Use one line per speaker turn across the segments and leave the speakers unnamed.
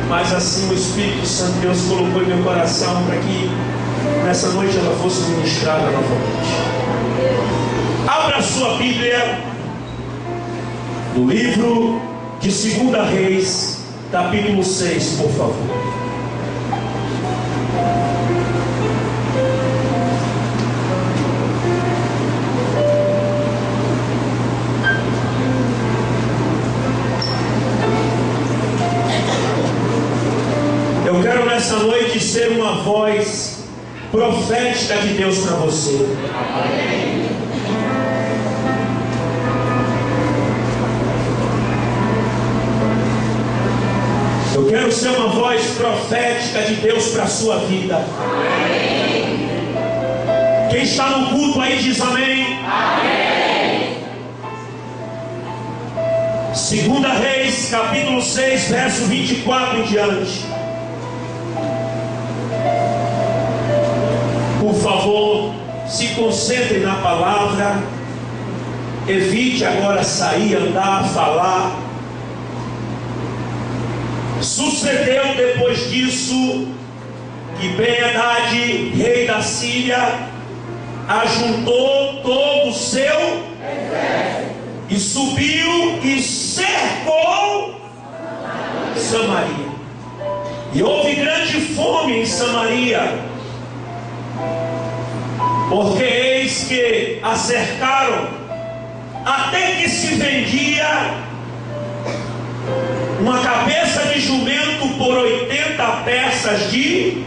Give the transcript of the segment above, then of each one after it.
mas assim o Espírito Santo de Deus colocou em meu coração para que nessa noite ela fosse ministrada novamente. Abra a sua Bíblia no livro de 2 Reis, capítulo 6, por favor. Eu quero nessa noite ser uma voz profética de Deus para você. Eu quero ser uma voz profética de Deus para a sua vida. Quem está no culto aí diz amém. Amém. 2 Reis, capítulo 6, verso 24 em diante. Por favor, se concentre na palavra. Evite agora sair, andar, falar. Sucedeu depois disso que Ben-Hadad, rei da Síria, ajuntou todo o seu exército e subiu e cercou Samaria. E houve grande fome em Samaria, porque eis que a cercaram, até que se vendia uma cabeça de jumento por 80 peças de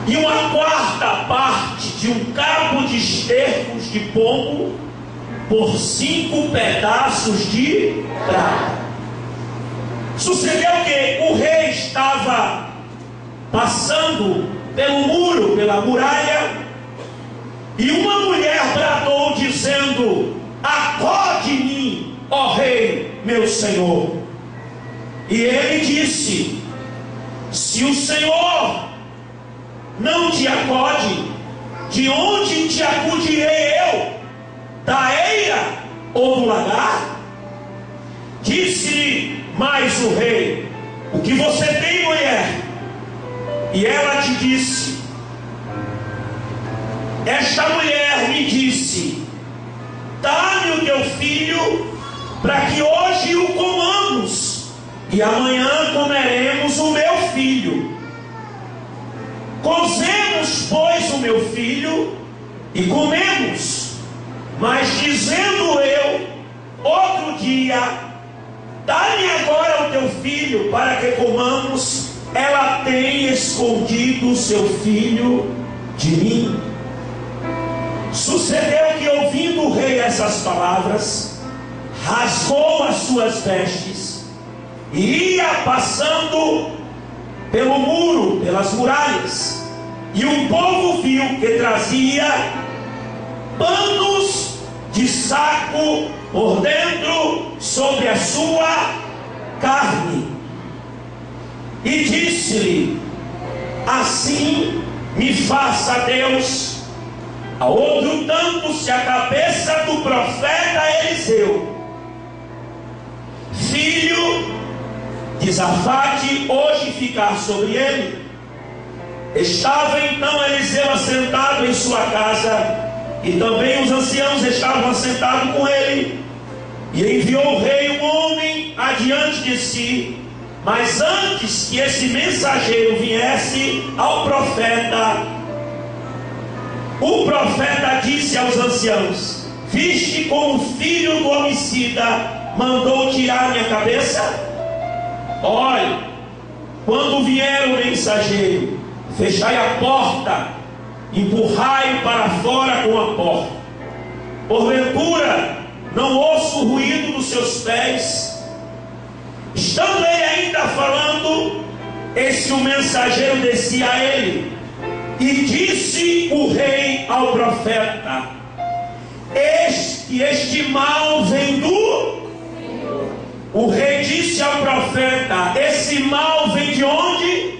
e uma quarta parte de um cabo de estercos de pombo por 5 pedaços de prata. Sucedeu que o rei estava passando pelo muro, pela muralha, e uma mulher bradou dizendo: acode-me, ó rei, meu senhor. E ele disse: se o Senhor não te acode, de onde te acudirei eu? Da eira ou do lagar? Disse-lhe mais o rei: o que você tem, mulher? E ela te disse: esta mulher me disse: dá-me o teu filho, para que hoje o comamos, e amanhã comeremos o meu filho. Cozemos, pois, o meu filho e comemos. Mas dizendo eu outro dia: dá-me agora o teu filho, para que comamos, ela tem escondido o seu filho de mim. Sucedeu que, ouvindo o rei essas palavras, rasgou as suas vestes e ia passando pelo muro, pelas muralhas, e o povo viu que trazia panos de saco por dentro sobre a sua carne, e disse-lhe: assim me faça Deus a outro tanto, se a cabeça do profeta Eliseu, filho de Safate, hoje ficar sobre ele. Estava então Eliseu assentado em sua casa, e também os anciãos estavam assentados com ele. E enviou o rei um homem adiante de si. Mas antes que esse mensageiro viesse ao profeta, o profeta disse aos anciãos: viste como o filho do homicida mandou tirar minha cabeça? Olhe, quando vier o mensageiro, fechai a porta, empurrai-o para fora com a porta. Porventura não ouço o ruído dos seus pés? Estando ele ainda falando, eis que o mensageiro descia a ele, e disse o rei ao profeta: este mal vem do... O rei disse ao profeta: esse mal vem de onde?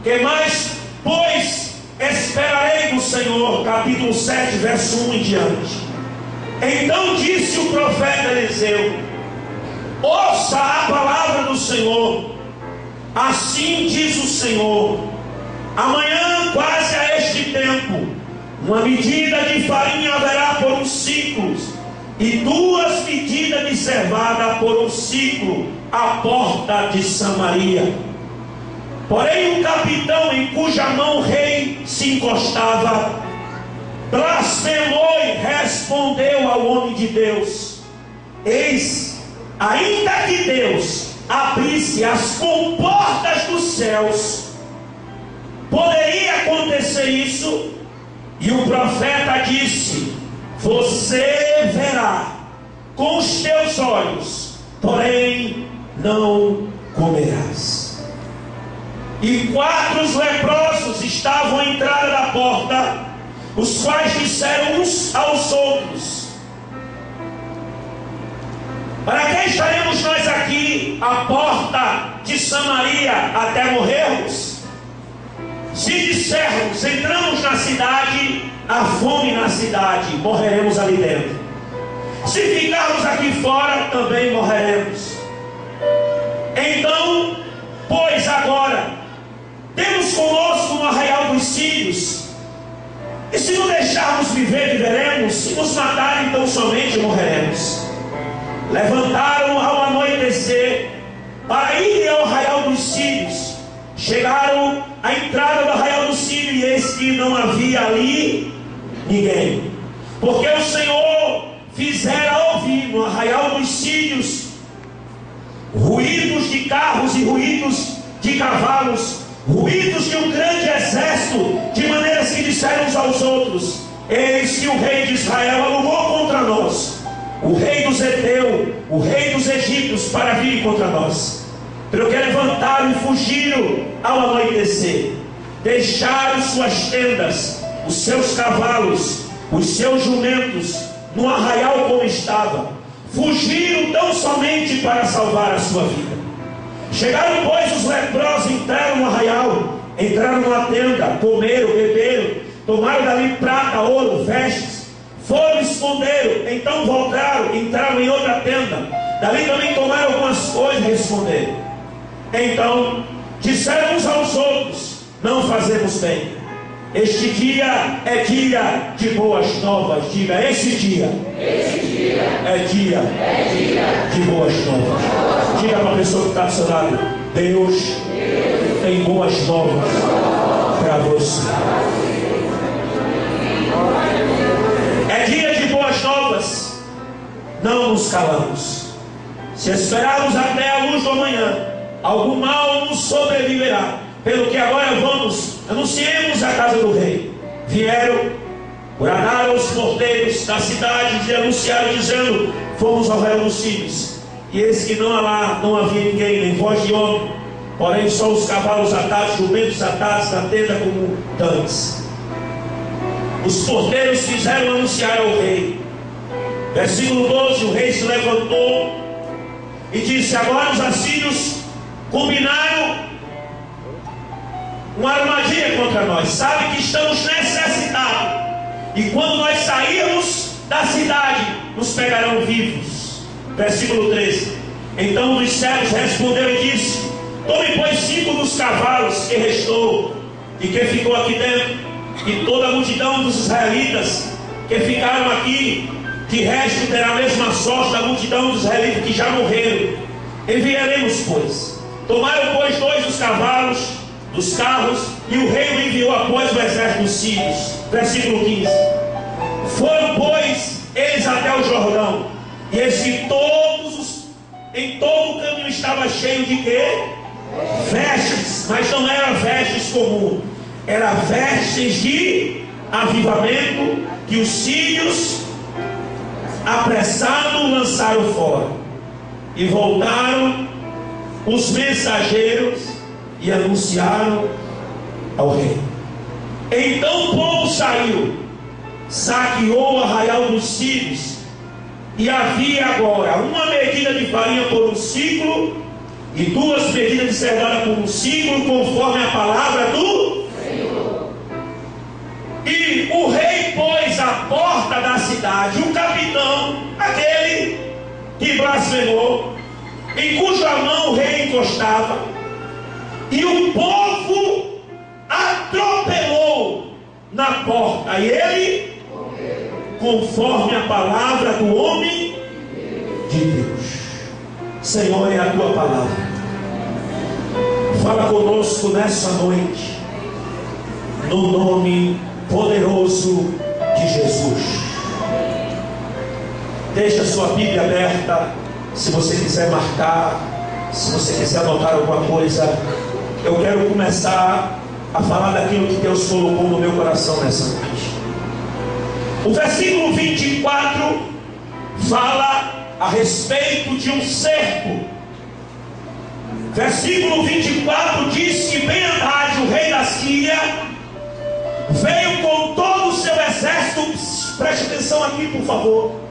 Que mais, pois, esperarei do Senhor? Capítulo 7, verso 1 em diante. Então disse o profeta Eliseu: Ouça a palavra do Senhor. Assim diz o Senhor: amanhã, quase a este tempo, uma medida de farinha haverá por uns ciclos, e 2 medidas de cevada por um ciclo, à porta de Samaria. Porém o capitão, em cuja mão o rei se encostava, blasfemou e respondeu ao homem de Deus: eis, ainda que Deus abrisse as comportas dos céus, poderia acontecer isso? E o profeta disse: você verá com os teus olhos, porém não comerás. E 4 leprosos estavam à entrada da porta, os quais disseram uns aos outros: para que estaremos nós aqui à porta de Samaria até morrermos? Se dissermos, entramos na cidade, há fome na cidade, morreremos ali dentro. Se ficarmos aqui fora, também morreremos. Então, pois agora, temos conosco no arraial dos sírios, e se não deixarmos viver, viveremos; se nos matarem, então somente morreremos. Levantaram ao anoitecer para ir ao arraial dos sírios. Chegaram à entrada do arraial dos sírios, e eis que não havia ali ninguém, porque o Senhor fizera ouvir no arraial dos sírios ruídos de carros e ruídos de cavalos, ruídos de um grande exército, de maneira que disseram uns aos outros: eis que o rei de Israel alugou contra nós o rei dos Heteus, o rei dos egípcios, para vir contra nós. Pelo que levantaram e fugiram ao anoitecer, deixaram suas tendas, os seus cavalos, os seus jumentos no arraial como estava, fugiram tão somente para salvar a sua vida. Chegaram, pois, os leprosos, entraram no arraial, entraram numa tenda, comeram, beberam, tomaram dali prata, ouro, vestes, foram, esconderam, então voltaram, entraram em outra tenda, dali também tomaram algumas coisas e esconderam. Então disseram uns aos outros: não fazemos bem. Este dia é dia de boas novas. Diga: esse dia é dia de boas novas. Diga para a pessoa que está do seu lado: Deus tem boas novas para você. É dia de boas novas. Não nos calamos. Se esperarmos até a luz do amanhã, algum mal nos sobreviverá. Pelo que agora vamos, anunciemos a casa do rei. Vieram, bradaram os porteiros da cidade e anunciaram, dizendo: fomos ao arraial dos sírios, e eis que não havia ninguém, nem voz de homem, porém só os cavalos atados, jumentos atados na tenda como dantes. Os porteiros fizeram anunciar ao rei. Versículo 12: o rei se levantou e disse: agora os assírios combinaram uma armadilha contra nós. Sabe que estamos necessitados, e quando nós sairmos da cidade, nos pegarão vivos. Versículo 13: então um dos servos respondeu e disse: tome, pois, 5 dos cavalos que restou e que ficou aqui dentro, e toda a multidão dos israelitas que ficaram aqui, de resto terá a mesma sorte da multidão dos israelitas que já morreram. Enviaremos, pois. Tomaram, pois, 2 dos cavalos, dos carros, e o rei o enviou após o exército dos sírios. Versículo 15: foram, pois, eles até o Jordão, e eis que em todo o caminho estava cheio de quê? Vestes, mas não eram vestes comuns, eram vestes de avivamento, que os sírios, apressados, lançaram fora. E voltaram os mensageiros e anunciaram ao rei. Então o povo saiu, saqueou o arraial dos sírios, e havia agora uma medida de farinha por um ciclo, e 2 medidas de cevada por um ciclo, conforme a palavra do Senhor. E o rei pôs à porta da cidade um capitão, aquele que blasfemou, em cuja mão o rei encostava, e o povo atropelou na porta, e ele, conforme a palavra do homem de Deus. Senhor, é a tua palavra. Fala conosco nessa noite, no nome poderoso de Jesus. Deixa a sua Bíblia aberta. Se você quiser marcar, se você quiser anotar alguma coisa, eu quero começar a falar daquilo que Deus colocou no meu coração nessa noite. O versículo 24 fala a respeito de um cerco. Versículo 24 diz que Ben-Hadad, o rei da Síria, veio com todo o seu exército, preste atenção aqui por favor,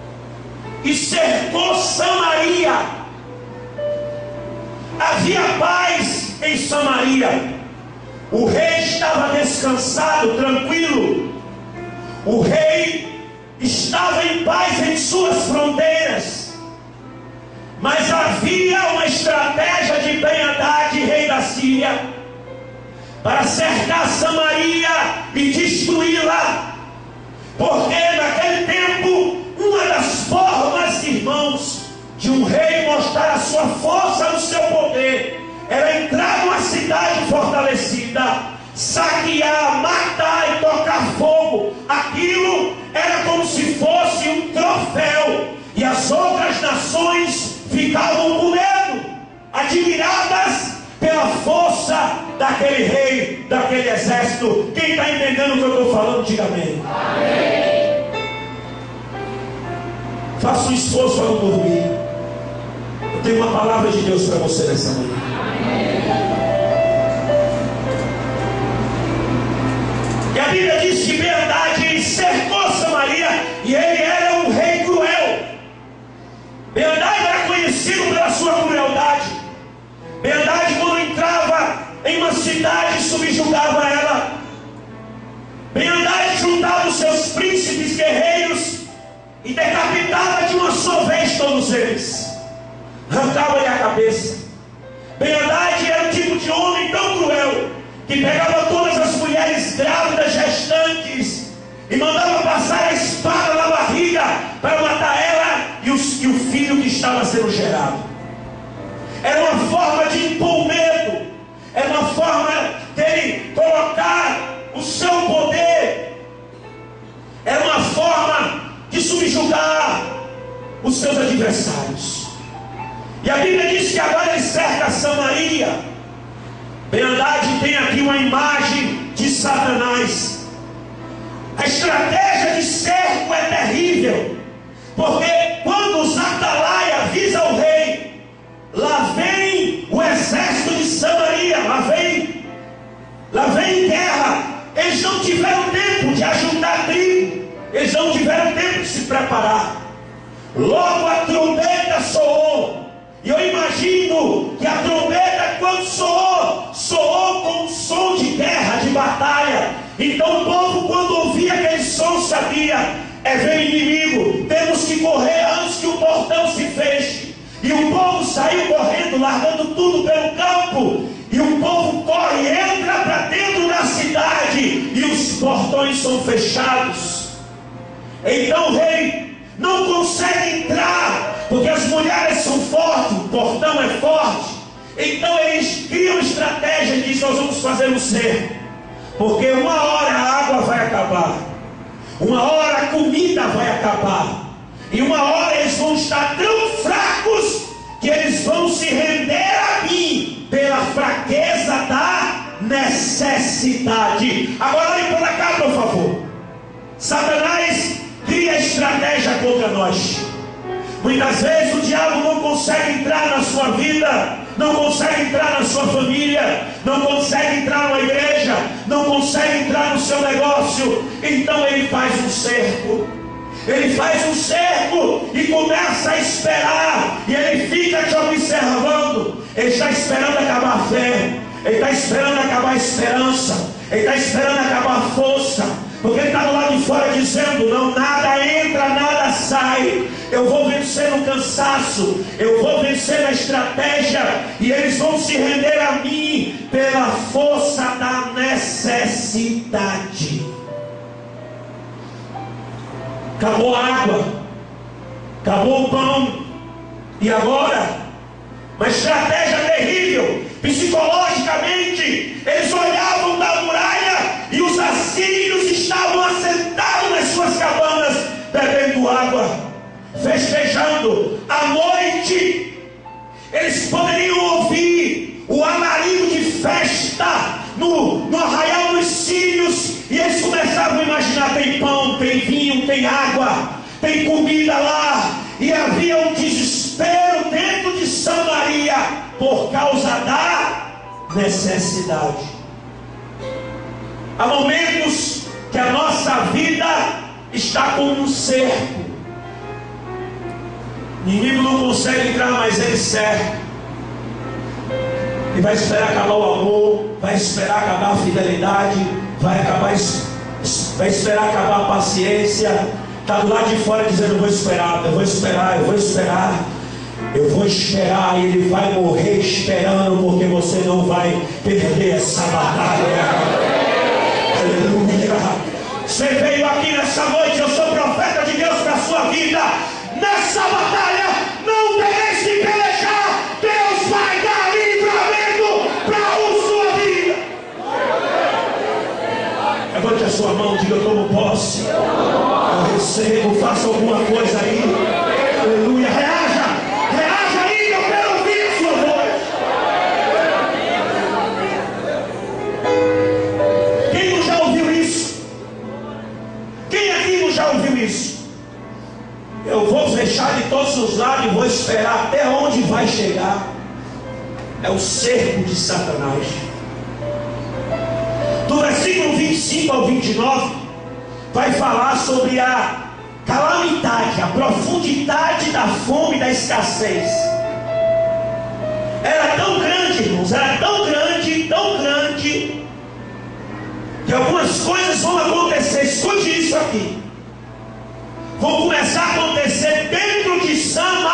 e cercou Samaria. Havia paz em Samaria. O rei estava descansado, tranquilo. O rei estava em paz em suas fronteiras. Mas havia uma estratégia de Ben-Hadad, rei da Síria, para cercar Samaria e destruí-la. Porque naquele tempo, uma das formas, irmãos, de um rei mostrar a sua força no seu poder era entrar numa cidade fortalecida, saquear, matar e tocar fogo. Aquilo era como se fosse um troféu, e as outras nações ficavam com medo, admiradas pela força daquele rei, daquele exército. Quem está entendendo o que eu estou falando, diga amém. Amém. Faça um esforço para não dormir. Eu tenho uma palavra de Deus para você nessa manhã. E a Bíblia diz que Ben-Hadad cercou Samaria, e ele era um rei cruel. Ben-Hadad era conhecido pela sua crueldade. Ben-Hadad, quando entrava em uma cidade, subjugava ela. Ben-Hadad juntava os seus príncipes guerreiros e decapitava de uma só vez todos eles, arrancava-lhe a cabeça. Ben-Hadad era um tipo de homem tão cruel que pegava todas as mulheres grávidas, gestantes, e mandava passar a espada na barriga para matar ela e o filho que estava sendo gerado. Era uma forma de impor medo, era uma forma dele colocar o seu poder, era uma forma de subjugar os seus adversários. E a Bíblia diz que agora ele cerca Samaria. Ben-Hadad tem aqui uma imagem de Satanás. A estratégia de cerco é terrível, porque quando os atalaia avisa o rei, lá vem o exército de Samaria, lá vem guerra. Eles não tiveram tempo de ajuntar trigo, eles não tiveram tempo de se preparar. Logo a trombeta soou. E eu imagino que a trombeta, quando soou com um som de guerra, de batalha. Então o povo, quando ouvia aquele som, sabia: é vem inimigo, temos que correr antes que o portão se feche. E o povo saiu correndo, largando tudo pelo campo. E o povo corre, entra para dentro da cidade, e os portões são fechados. Então o rei não consegue entrar, porque as mulheres são fortes, o portão é forte. Então eles criam estratégia e dizem: nós vamos fazer um cerco, porque uma hora a água vai acabar, uma hora a comida vai acabar, e uma hora eles vão estar tão fracos que eles vão se render a mim pela fraqueza da necessidade. Agora olhem para cá, por favor. Satanás cria estratégia contra nós. Muitas vezes o diabo não consegue entrar na sua vida, não consegue entrar na sua família, não consegue entrar na igreja, não consegue entrar no seu negócio. Então ele faz um cerco. Ele faz um cerco e começa a esperar, e ele fica te observando. Ele está esperando acabar a fé, ele está esperando acabar a esperança, ele está esperando acabar a força. Porque ele está do lado de fora dizendo: não, nada entra, nada sai. Eu vou vencer no cansaço, eu vou vencer na estratégia, e eles vão se render a mim pela força da necessidade. Acabou a água, acabou o pão, e agora? Uma estratégia terrível. Psicologicamente, eles olhavam da muralha e os assírios estavam assentados nas suas cabanas, bebendo água, festejando. À noite, eles poderiam ouvir o alarido de festa no arraial dos sírios, e eles começavam a imaginar: tem pão, tem vinho, tem água, tem comida lá. E havia um desespero dentro de Samaria por causa da necessidade. Há momentos que a nossa vida está como um cerco. O inimigo não consegue entrar, mas ele cerca. E vai esperar acabar o amor, vai esperar acabar a fidelidade, vai esperar acabar a paciência. Está do lado de fora dizendo: eu vou esperar, eu vou esperar, eu vou esperar, eu vou esperar. E ele vai morrer esperando, porque você não vai perder essa batalha. Aleluia. Você veio aqui nessa noite, eu sou profeta de Deus para a sua vida. Nessa batalha não tereis que pelejar. Deus vai dar livramento para a sua vida. Levante a sua mão, diga: eu tomo posse, eu recebo. Faça alguma coisa aí. Aleluia. Reaja aí, eu quero ouvir a sua voz. Quem não já ouviu isso? Quem aqui não já ouviu isso? Eu vou fechar de todos os lados e vou esperar até onde vai chegar. É o cerco de Satanás. Do versículo 25 ao 29 vai falar sobre a calamidade, a profundidade da fome e da escassez. Era tão grande, irmãos, era tão grande, que algumas coisas vão acontecer. Escute isso aqui. Vão começar a acontecer dentro de Samaria.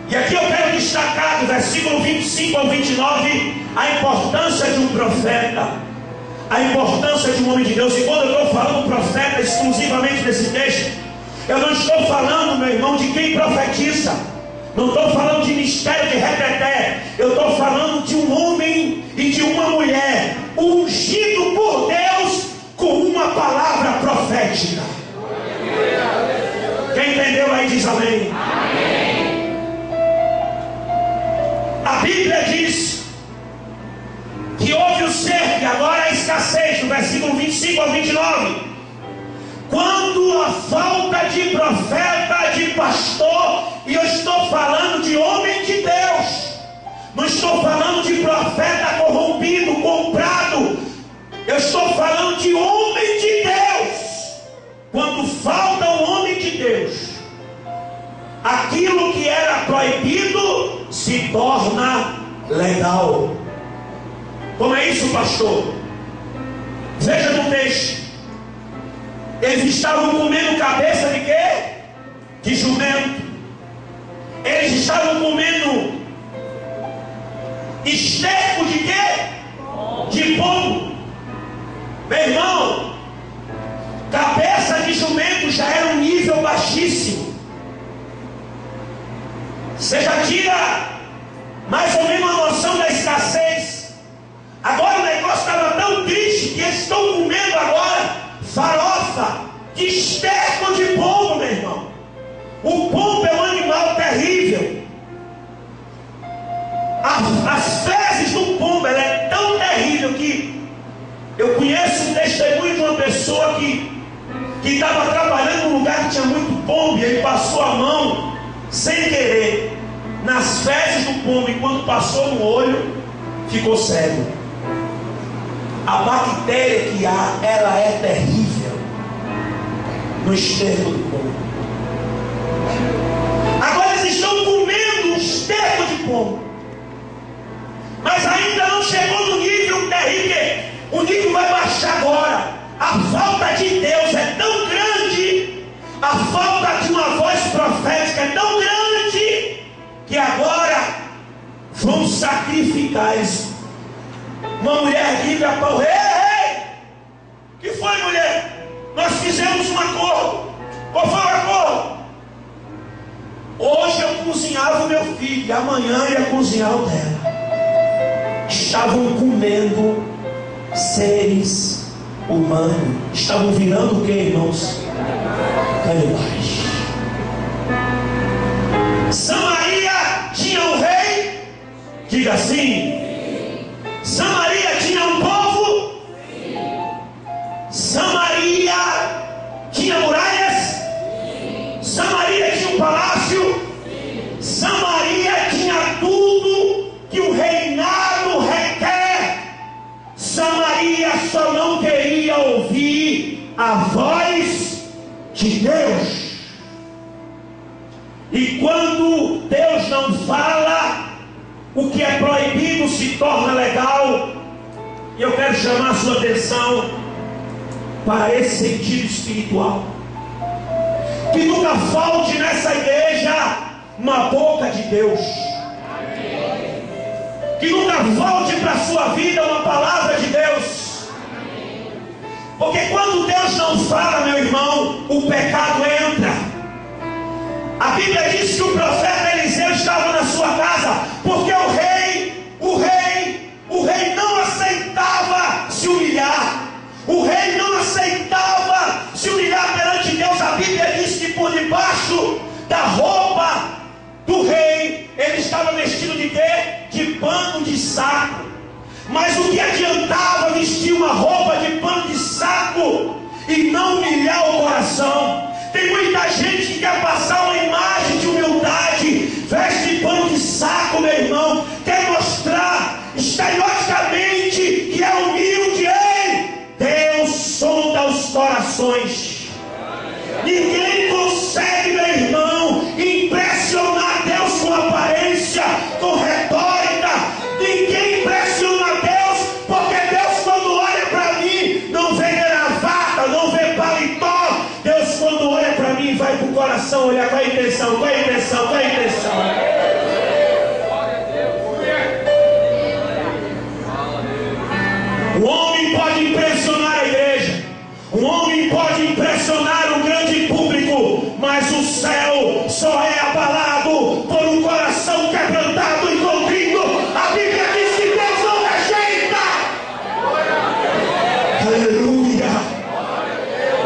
E aqui eu quero destacar do versículo 25 ao 29 a importância de um profeta, a importância de um homem de Deus. E quando eu estou falando profeta exclusivamente nesse texto, eu não estou falando, meu irmão, de quem profetiza, não estou falando de mistério de reteté, eu estou falando de um homem e de uma mulher ungido por Deus com uma palavra profética. Quem entendeu aí diz amém. A Bíblia diz que houve o cerco e agora a escassez, no versículo 25 ao 29. Quando a falta de profeta, de pastor, e eu estou falando de homem de Deus, não estou falando de profeta corrompido, comprado, eu estou falando de homem de Deus. Quando falta um homem de Deus, aquilo que era proibido se torna legal. Como é isso, pastor? Veja no texto. Eles estavam comendo cabeça de quê? De jumento. Eles estavam comendo esterco de quê? De pombo. Meu irmão, cabeça de jumento já era um nível baixíssimo. Você já tira mais ou menos uma noção da escassez. Agora o negócio estava tão triste que eles estão comendo agora farofa de esterco de pombo, meu irmão. O pombo é um animal terrível. As fezes do pombo, ela é tão terrível que eu conheço um testemunho de uma pessoa que estava trabalhando num lugar que tinha muito pombo, e ele passou a mão sem querer nas fezes do pombo, e quando passou no olho ficou cego. A bactéria que há, ela é terrível no esterco do pombo. Agora eles estão comendo um esterco de pombo, mas ainda não chegou no nível terrível. O nível vai baixar agora. A falta de Deus é tão grande, a falta de uma voz profética é tão grande, que agora vão sacrificar isso. Uma mulher grita para o rei: ei, que foi, mulher? Nós fizemos um acordo. Qual foi o acordo? Hoje eu cozinhava o meu filho, e amanhã ia cozinhar o dela. Estavam comendo seres humanos. Estavam virando o que, irmãos? Canibais. Samaria tinha um rei? Diga assim. Samaria tinha um povo? Samaria tinha muralhas? Samaria tinha um palácio? Samaria tinha tudo que o reinado requer. Samaria só não queria ouvir a voz de Deus. E quando Deus não fala, o que é proibido se torna legal. E eu quero chamar a sua atenção para esse sentido espiritual. Que nunca falte nessa igreja uma boca de Deus. Que nunca falte para a sua vida uma palavra de Deus. Porque quando Deus não fala, meu irmão, o pecado entra. A Bíblia diz que o profeta Eliseu estava na sua casa, porque o rei não aceitava se humilhar. O rei não aceitava se humilhar perante Deus. A Bíblia diz que por debaixo da roupa do rei, ele estava vestido de quê? De pano de saco. Mas o que adiantava vestir uma roupa de pano de saco e não humilhar o coração? Tem muita gente que quer passar uma imagem de humildade, veste pano de saco, meu irmão, quer mostrar estereotipamente que é humilde. Ei, Deus sonda os corações. Ninguém consegue, meu irmão, impressionar Deus com aparência, com retórica. Ninguém impressiona Deus, porque Deus, quando olha para mim, não vê gravata, não vê paletó. Deus, quando olha para mim, vai para o coração olhar. Qual é a intenção? Qual é a intenção? Qual é a intenção? O homem pode impressionar a igreja, o homem pode impressionar o grande público, mas o céu só é abalado por um coração quebrantado e contrito. A Bíblia diz que Deus não rejeita. Aleluia.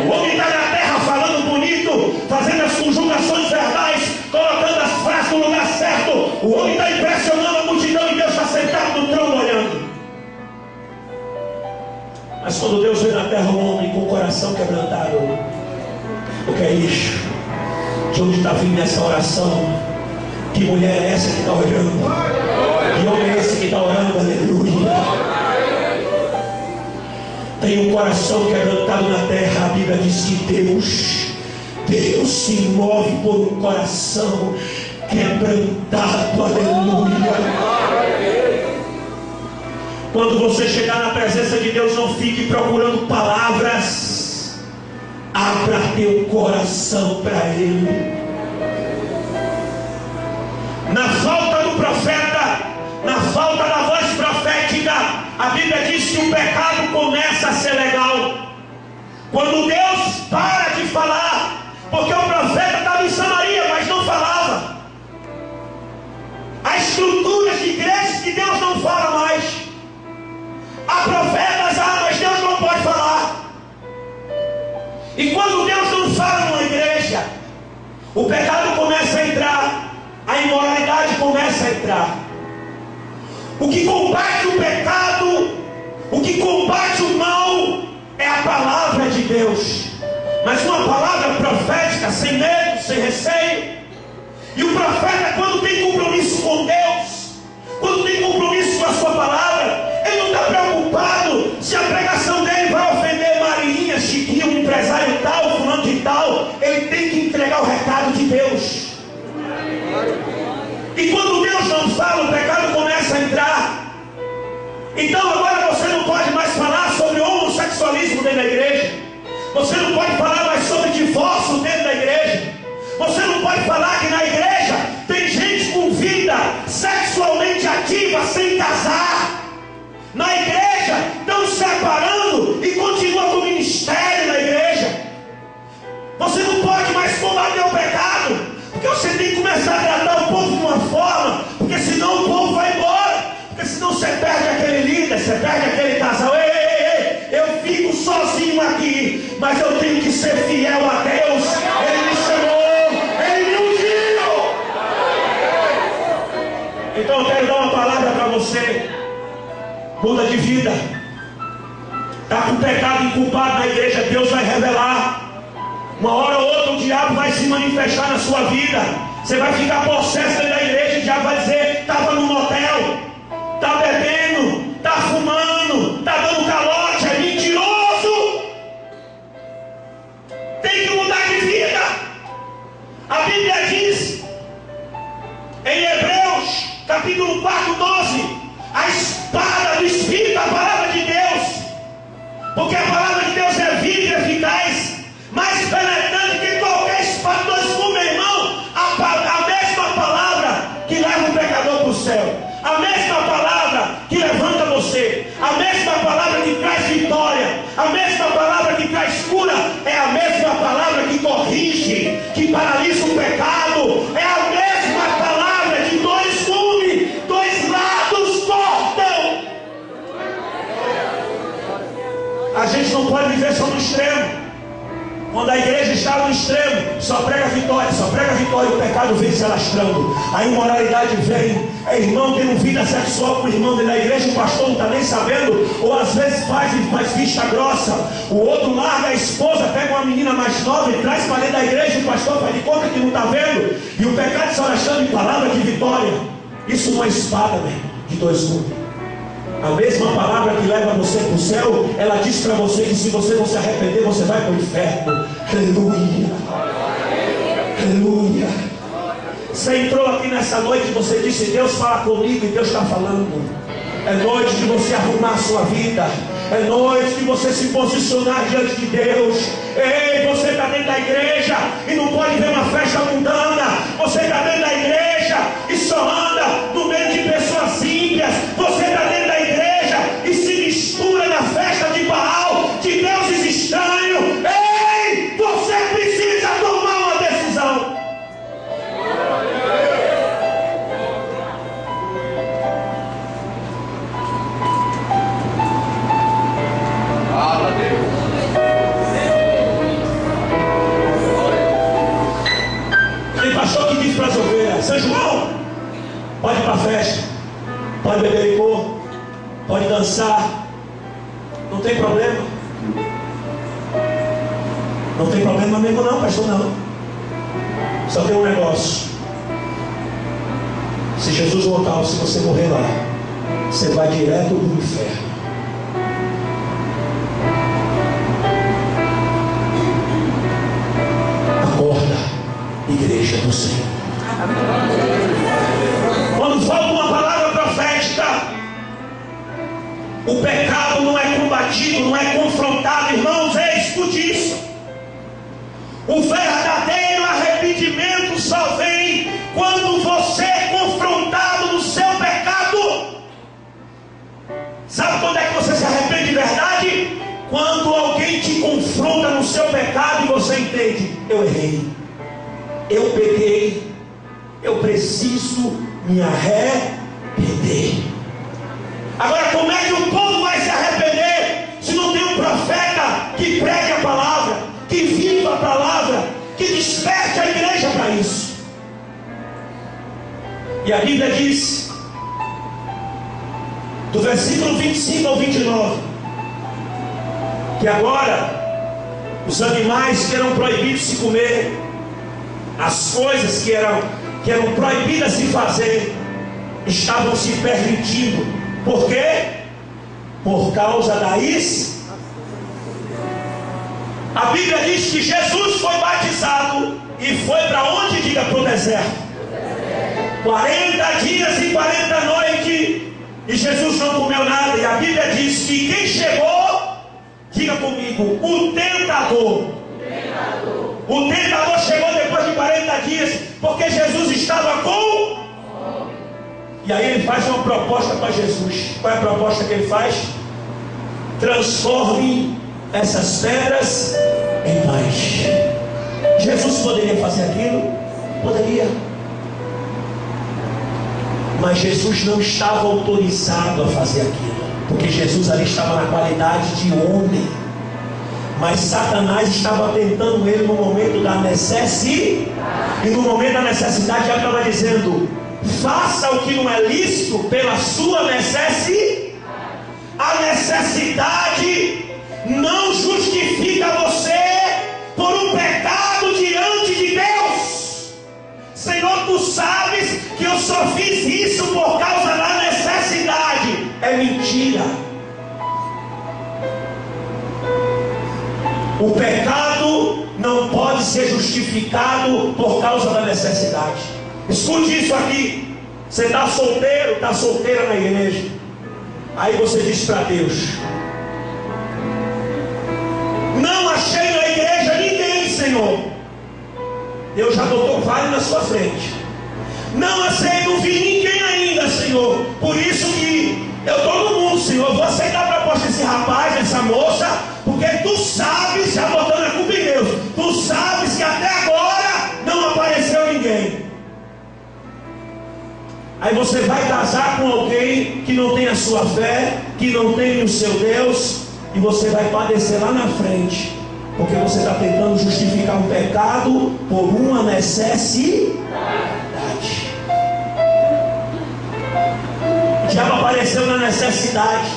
O homem está na terra falando bonito, fazendo as conjugações verbais, colocando as frases no lugar certo. O homem está impressionando a multidão e Deus está sentado no trono olhando. Mas quando Deus vê na terra um homem com o coração quebrantado, o que é isso? De onde está vindo essa oração? Que mulher é essa que está orando? Que homem é esse que está orando? Aleluia. Tem um coração quebrantado na terra. A Bíblia diz que Deus se move por um coração quebrantado. Aleluia. Quando você chegar na presença de Deus, não fique procurando palavras. Abra teu coração para Ele. Na falta do profeta, na falta da voz profética, a Bíblia diz que o pecado começa a ser legal. Quando Deus para de falar, porque o profeta estava em Samaria, mas não falava. Há estruturas de igrejas que Deus não fala mais. Há profetas, mas Deus não pode falar. E quando Deus não fala numa igreja, o pecado começa a entrar, a imoralidade começa a entrar. O que combate o pecado, o que combate o mal, é a palavra de Deus. Mas uma palavra profética, sem medo, sem receio. E o profeta, quando tem compromisso com Deus, quando tem compromisso com a sua palavra, ele não está preocupado se a pregação dele vai ofender Marinha, Chiquinho, um empresário tal, fulano de tal. Ele tem que entregar o recado de Deus. E quando Deus não fala, o pecado começa a entrar. Então agora você não pode mais falar que na igreja tem gente com vida sexualmente ativa sem casar. Na igreja estão separando e continua com o ministério na igreja. Você não pode mais combater o pecado, porque você tem que começar a tratar o povo de uma forma, porque senão o povo vai embora, porque senão você perde aquele líder, você perde aquele casal. Eu fico sozinho aqui, mas eu tenho que ser fiel a Deus. Ele me chamou, Ele me ungiu. Então eu quero dar uma palavra para você. Muda de vida. Está com pecado inculpado na igreja, Deus vai revelar. Uma hora ou outra o diabo vai se manifestar na sua vida. Você vai ficar possesso dentro da igreja e o diabo vai dizer: estava no motel, está bebendo, está fumando, está dando calote, é mentiroso. Tem que mudar de vida. A Bíblia diz em Hebreus capítulo 4, 12: a espada do Espírito, a palavra de Deus, porque a palavra de Deus é viva e eficaz, mais penetrante que qualquer espada. Meu irmão, a mesma palavra que leva o pecador para o céu, a mesma palavra que levanta você, a mesma palavra que traz vitória, a mesma palavra que traz cura, é a mesma palavra que corrige, que paralisa o pecado, é a mesma palavra de dois gumes, dois lados cortam. A gente não pode viver só no extremo. Quando a igreja está no extremo, só prega vitória, o pecado vem se alastrando, a imoralidade vem. É irmão tendo vida sexual com o irmão dentro da igreja, o pastor não está nem sabendo, ou às vezes faz vista grossa. O outro larga a esposa, pega uma menina mais nova e traz para dentro da igreja, o pastor faz de conta que não está vendo, e o pecado se alastrando em palavra de vitória. Isso não é espada, né, de dois gumes. A mesma palavra que leva você para o céu, ela diz para você que se você não se arrepender, você vai para o inferno. Aleluia, aleluia. Você entrou aqui nessa noite e você disse: Deus fala comigo, e Deus está falando. É noite de você arrumar a sua vida, é noite de você se posicionar diante de Deus. Ei, você está dentro da igreja e não pode ver uma festa mundana. Você está dentro da igreja e só anda no meio de pessoas ímpias. Você está dentro da igreja e se mistura na festa de Baal, de deuses estranhos. Ei, você precisa tomar uma decisão. Tem pastor que diz para as ovelhas: São João, pode ir para a festa, pode beber licor, pode dançar, não tem problema. Não tem problema mesmo não, pastor, não. Só tem um negócio: se Jesus voltar ou se você morrer lá, você vai direto para o inferno. Acorda, igreja do Senhor. Quando falta uma palavra profética, o pecado não é combatido, não é confrontado. Irmãos, escute isso: o verdadeiro arrependimento só vem quando você é confrontado no seu pecado. Sabe quando é que você se arrepende de verdade? Quando alguém te confronta no seu pecado e você entende: eu errei, eu pequei, eu preciso me arrepender. Agora, como é que o povo vai se arrepender se não tem um profeta que pregue a palavra, que viva a palavra, que desperte a igreja para isso? E a Bíblia diz, do versículo 25 ao 29, que agora os animais que eram proibidos de se comer, as coisas que eram proibidas de fazer, estavam se permitindo. Por quê? Por causa da isso. A Bíblia diz que Jesus foi batizado e foi para onde? Diga, para o deserto. 40 dias e 40 noites, e Jesus não comeu nada. E a Bíblia diz que quem chegou, diga comigo, o tentador. O tentador chegou depois de 40 dias, porque Jesus estava com. E aí ele faz uma proposta para Jesus. Qual é a proposta que ele faz? Transforme essas pedras em pães. Jesus poderia fazer aquilo? Poderia. Mas Jesus não estava autorizado a fazer aquilo, porque Jesus ali estava na qualidade de homem. Mas Satanás estava tentando ele no momento da necessidade. E no momento da necessidade já estava dizendo: faça o que não é lícito pela sua necessidade. A necessidade não justifica você por um pecado diante de Deus. Senhor, tu sabes que eu só fiz isso por causa da necessidade. É mentira. O pecado não pode ser justificado por causa da necessidade. Escute isso aqui. Você está solteiro, está solteira na igreja. Aí você diz para Deus: não achei na igreja ninguém, Senhor. Deus já botou vale na sua frente. Não aceito, não vi ninguém ainda, Senhor. Por isso que eu estou no mundo, Senhor. Vou aceitar a proposta desse rapaz, dessa moça, porque tu sabes, já botando a culpa em Deus, tu sabes que até agora não apareceu ninguém. Aí você vai casar com alguém que não tem a sua fé, que não tem o seu Deus, e você vai padecer lá na frente, porque você está tentando justificar um pecado por uma necessidade. O diabo apareceu na necessidade.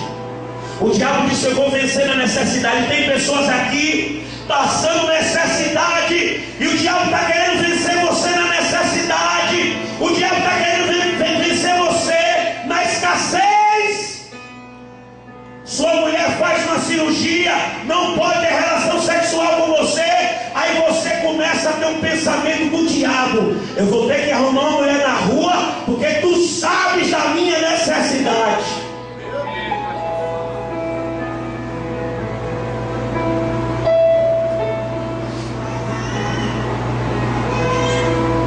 O diabo disse: eu vou vencer na necessidade. Tem pessoas aqui passando necessidade, e o diabo está querendo vencer você na necessidade. O diabo está querendo vencer você na escassez. Sua mulher faz uma cirurgia, não pode ter relação sexual com você. Aí você começa a ter um pensamento do diabo: eu vou ter que arrumar uma mulher na rua, porque tu sabes da minha necessidade.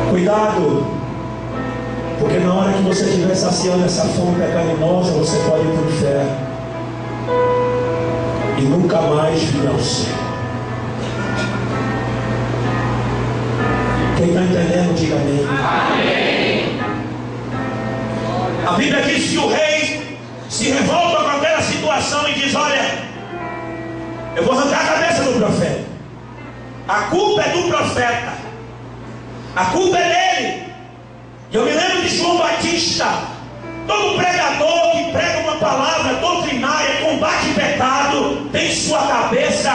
Cuidado, porque na hora que você estiver saciando essa fome pecaminosa, você pode ir para o inferno e nunca mais vir ao céu. Quem está entendendo, diga amém. Amém. A Bíblia diz que o rei se revolta com aquela situação e diz: olha, eu vou arrancar a cabeça do profeta. A culpa é do profeta. A culpa é dele. Eu me lembro de João Batista. Todo pregador que prega uma palavra doutrinária, combate pecado, tem sua cabeça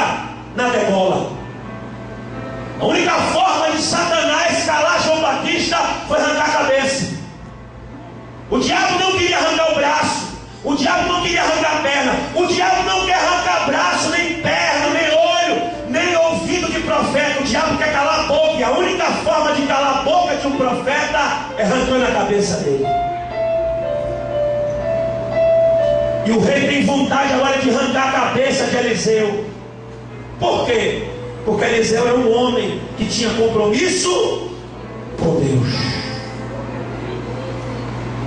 na degola. A única forma de Satanás calar João Batista foi arrancar a cabeça. O diabo não queria arrancar o braço. O diabo não queria arrancar a perna. O diabo não quer arrancar braço, nem perna, nem olho, nem ouvido de profeta. O diabo quer calar a boca. E a única forma de calar a boca de um profeta é arrancando a cabeça dele. E o rei tem vontade agora de arrancar a cabeça de Eliseu. Por quê? Porque Eliseu era um homem que tinha compromisso com Deus.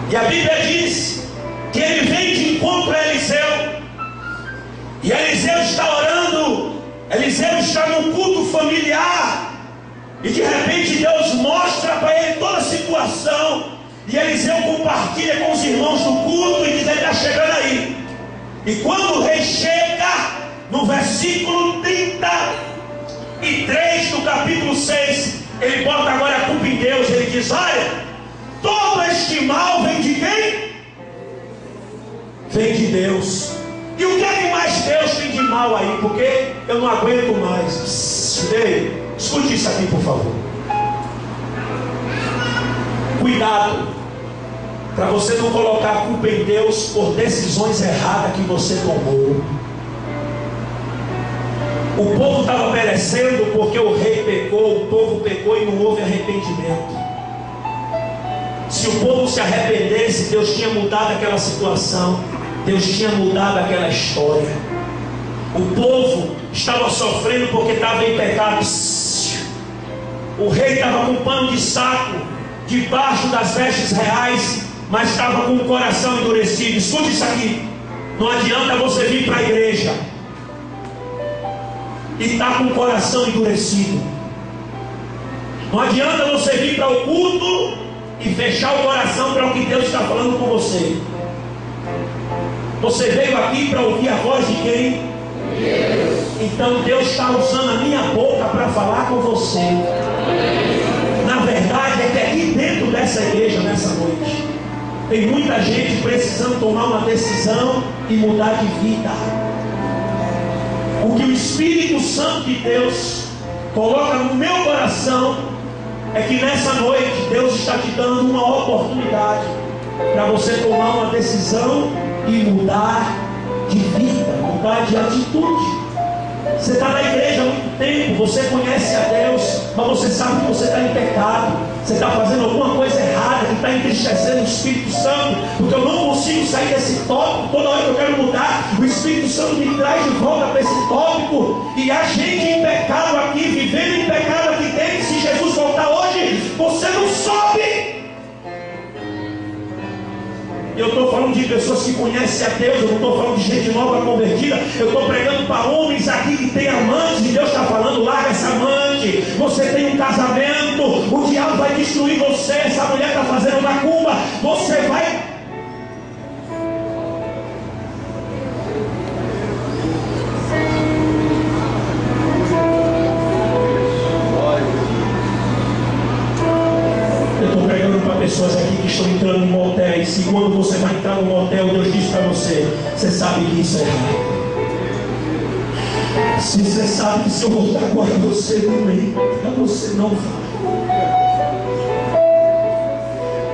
E a Bíblia diz que ele vem de encontro a Eliseu. E Eliseu está orando. Eliseu está num culto familiar. E de repente Deus mostra para ele toda a situação. E Eliseu compartilha com os irmãos do culto e diz: ele está chegando aí. E quando o rei chega, no versículo 33 do capítulo 6, ele bota agora a culpa em Deus. Ele diz: olha, todo este mal vem de quem? Vem de Deus. E o que é que mais Deus tem de mal aí? Porque eu não aguento mais. Ei, escute isso aqui, por favor. Cuidado para você não colocar a culpa em Deus por decisões erradas que você tomou. O povo estava perecendo porque o rei pecou. O povo pecou e não houve arrependimento. Se o povo se arrependesse, Deus tinha mudado aquela situação. Deus tinha mudado aquela história. O povo estava sofrendo porque estava em pecado. O rei estava com pano de saco debaixo das vestes reais, mas estava com o coração endurecido. Escute isso aqui. Não adianta você vir para a igreja e estar com o coração endurecido. Não adianta você vir para o culto e fechar o coração para o que Deus está falando com você. Você veio aqui para ouvir a voz de quem? Deus. Então Deus está usando a minha boca para falar com você. Na verdade é que aqui dentro dessa igreja, nessa noite, tem muita gente precisando tomar uma decisão e mudar de vida. O que o Espírito Santo de Deus coloca no meu coração é que nessa noite Deus está te dando uma oportunidade para você tomar uma decisão e mudar de vida, mudar de atitude. Você está na igreja há muito tempo, você conhece a Deus, mas você sabe que você está em pecado, você está fazendo alguma coisa errada, que está entristecendo o Espírito Santo, porque eu não consigo sair desse tópico. Toda hora que eu quero mudar, o Espírito Santo me traz de volta para esse tópico. E a gente em pecado aqui, vivendo em pecado aqui dentro. Se Jesus voltar hoje, você não sobe. Eu estou falando de pessoas que conhecem a Deus. Eu não estou falando de gente nova convertida. Eu estou pregando para homens aqui que têm amantes. E Deus está falando: larga essa amante. Você tem um casamento, o diabo vai destruir você. Essa mulher está fazendo macumba. Você vai... pessoas aqui que estão entrando em motéis, e quando você vai entrar no motel, Deus diz para você: você sabe que isso é errado. Se você sabe que se eu voltar agora você não entra, você não vai.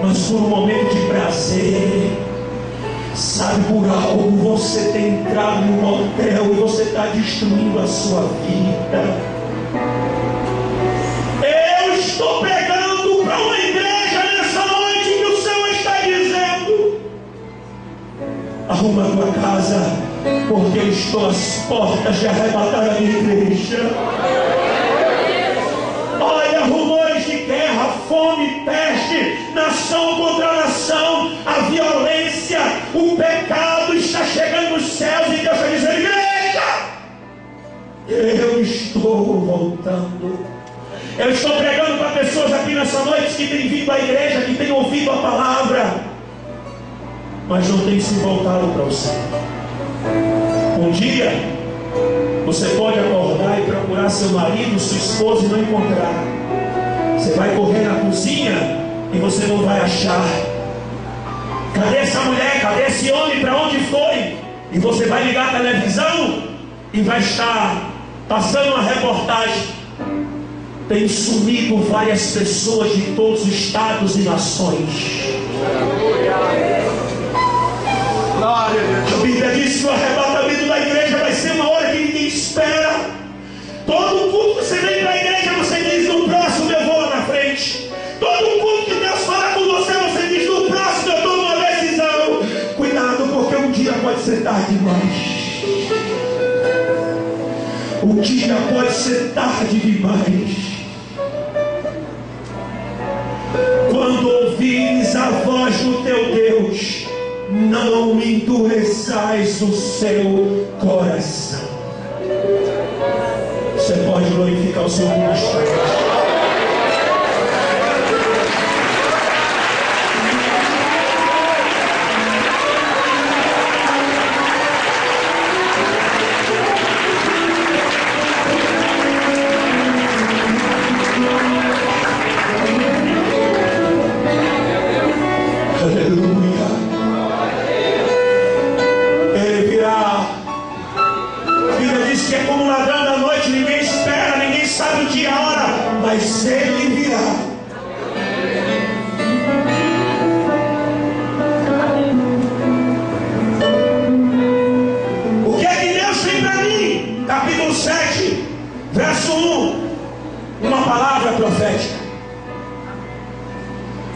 Mas por um momento de prazer, sabe, por algo você tem entrado no motel e você está destruindo a sua vida. Eu estou pregando para uma igreja arruma a tua casa, porque eu estou às portas de arrebatar a minha igreja. Olha, rumores de guerra, fome, peste, nação contra nação, a violência, o pecado está chegando nos céus, e Deus está dizendo: igreja, eu estou voltando. Eu estou pregando para pessoas aqui nessa noite que têm vindo à igreja, que têm ouvido a palavra, mas não tem se voltado para o Senhor. Um dia você pode acordar e procurar seu marido, sua esposa e não encontrar. Você vai correr na cozinha e você não vai achar. Cadê essa mulher? Cadê esse homem? Para onde foi? E você vai ligar a televisão e vai estar passando uma reportagem: tem sumido várias pessoas de todos os estados e nações. A Bíblia diz que o arrebatamento da igreja vai ser uma hora que ninguém espera. Todo culto que você vem para a igreja, você diz: no próximo eu vou lá na frente. Todo culto que Deus fala com você, você diz: no próximo eu tomo uma decisão. Cuidado, porque um dia pode ser tarde demais. Um dia pode ser tarde demais. Quando ouvires a voz do teu Deus, não endureçais o seu coração. Você pode glorificar o Senhor por instante. Mas Ele virá. O que é que Deus tem para mim? Capítulo 7, verso 1. Uma palavra profética.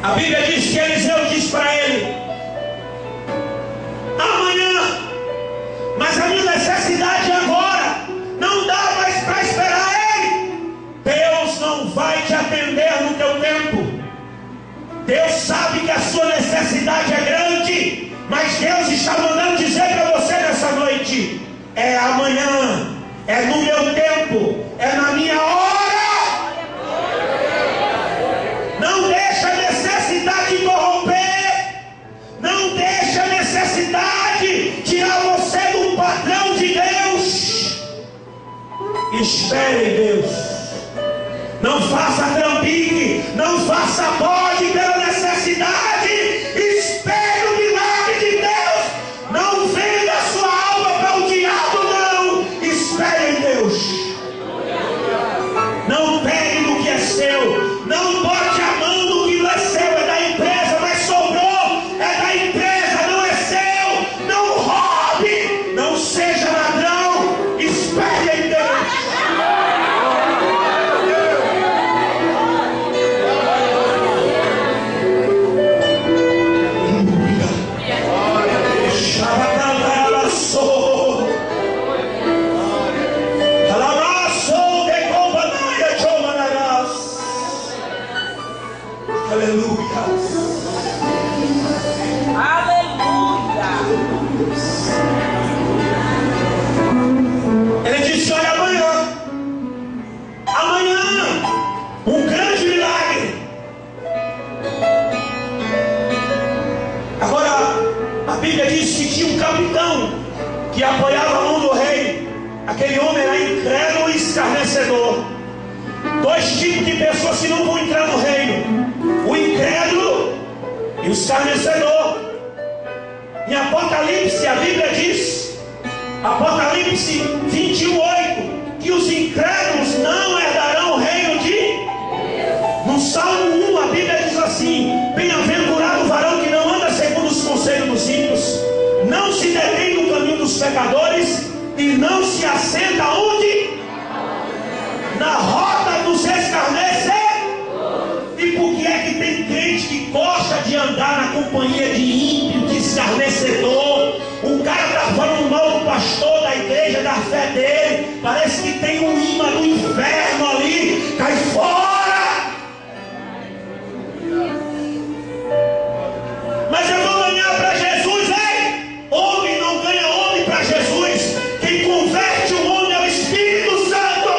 A Bíblia diz que Eliseu disse para ele: amanhã, mas a minha necessidade agora, não dá mais para esperar ele. Deus não vai te atender Deus sabe que a sua necessidade é grande, mas Deus está mandando dizer para você nessa noite: é amanhã, é no meu tempo, é na minha hora. Não deixa a necessidade corromper, não deixa a necessidade tirar você do padrão de Deus. Espere em Deus. Não faça trambique, não faça bode pela necessidade. Espere o milagre de Deus. Não venda a sua alma para o diabo, não. Espere em Deus. Não pegue no que é seu. Não bote a mão no que não é seu. É da empresa, mas sobrou. É da empresa, não é seu. Não roube. Não seja ladrão. Espere em Deus. Que apoiava a mão do rei. Aquele homem era incrédulo e escarnecedor. Dois tipos de pessoas que não vão entrar no reino: o incrédulo e o escarnecedor. Em Apocalipse, a Bíblia diz, Apocalipse 21:8, que os incrédulos não herdarão o reino de Deus. No Salmo 1, a Bíblia diz assim: bem-aventurado o varão que não anda segundo os conselhos dos ímpios, não se detém no caminho dos pecadores e não se assenta onde? Na roda dos escarnecedores. E por que é que tem crente que gosta de andar na companhia de ímpio, de escarnecedor? O cara está falando mal do pastor, da igreja, da fé dele. Parece que tem um imã do inferno ali. Cai fora! Mas eu vou ganhar para Jesus, hein? Homem não ganha homem para Jesus. Quem converte o homem é o Espírito Santo.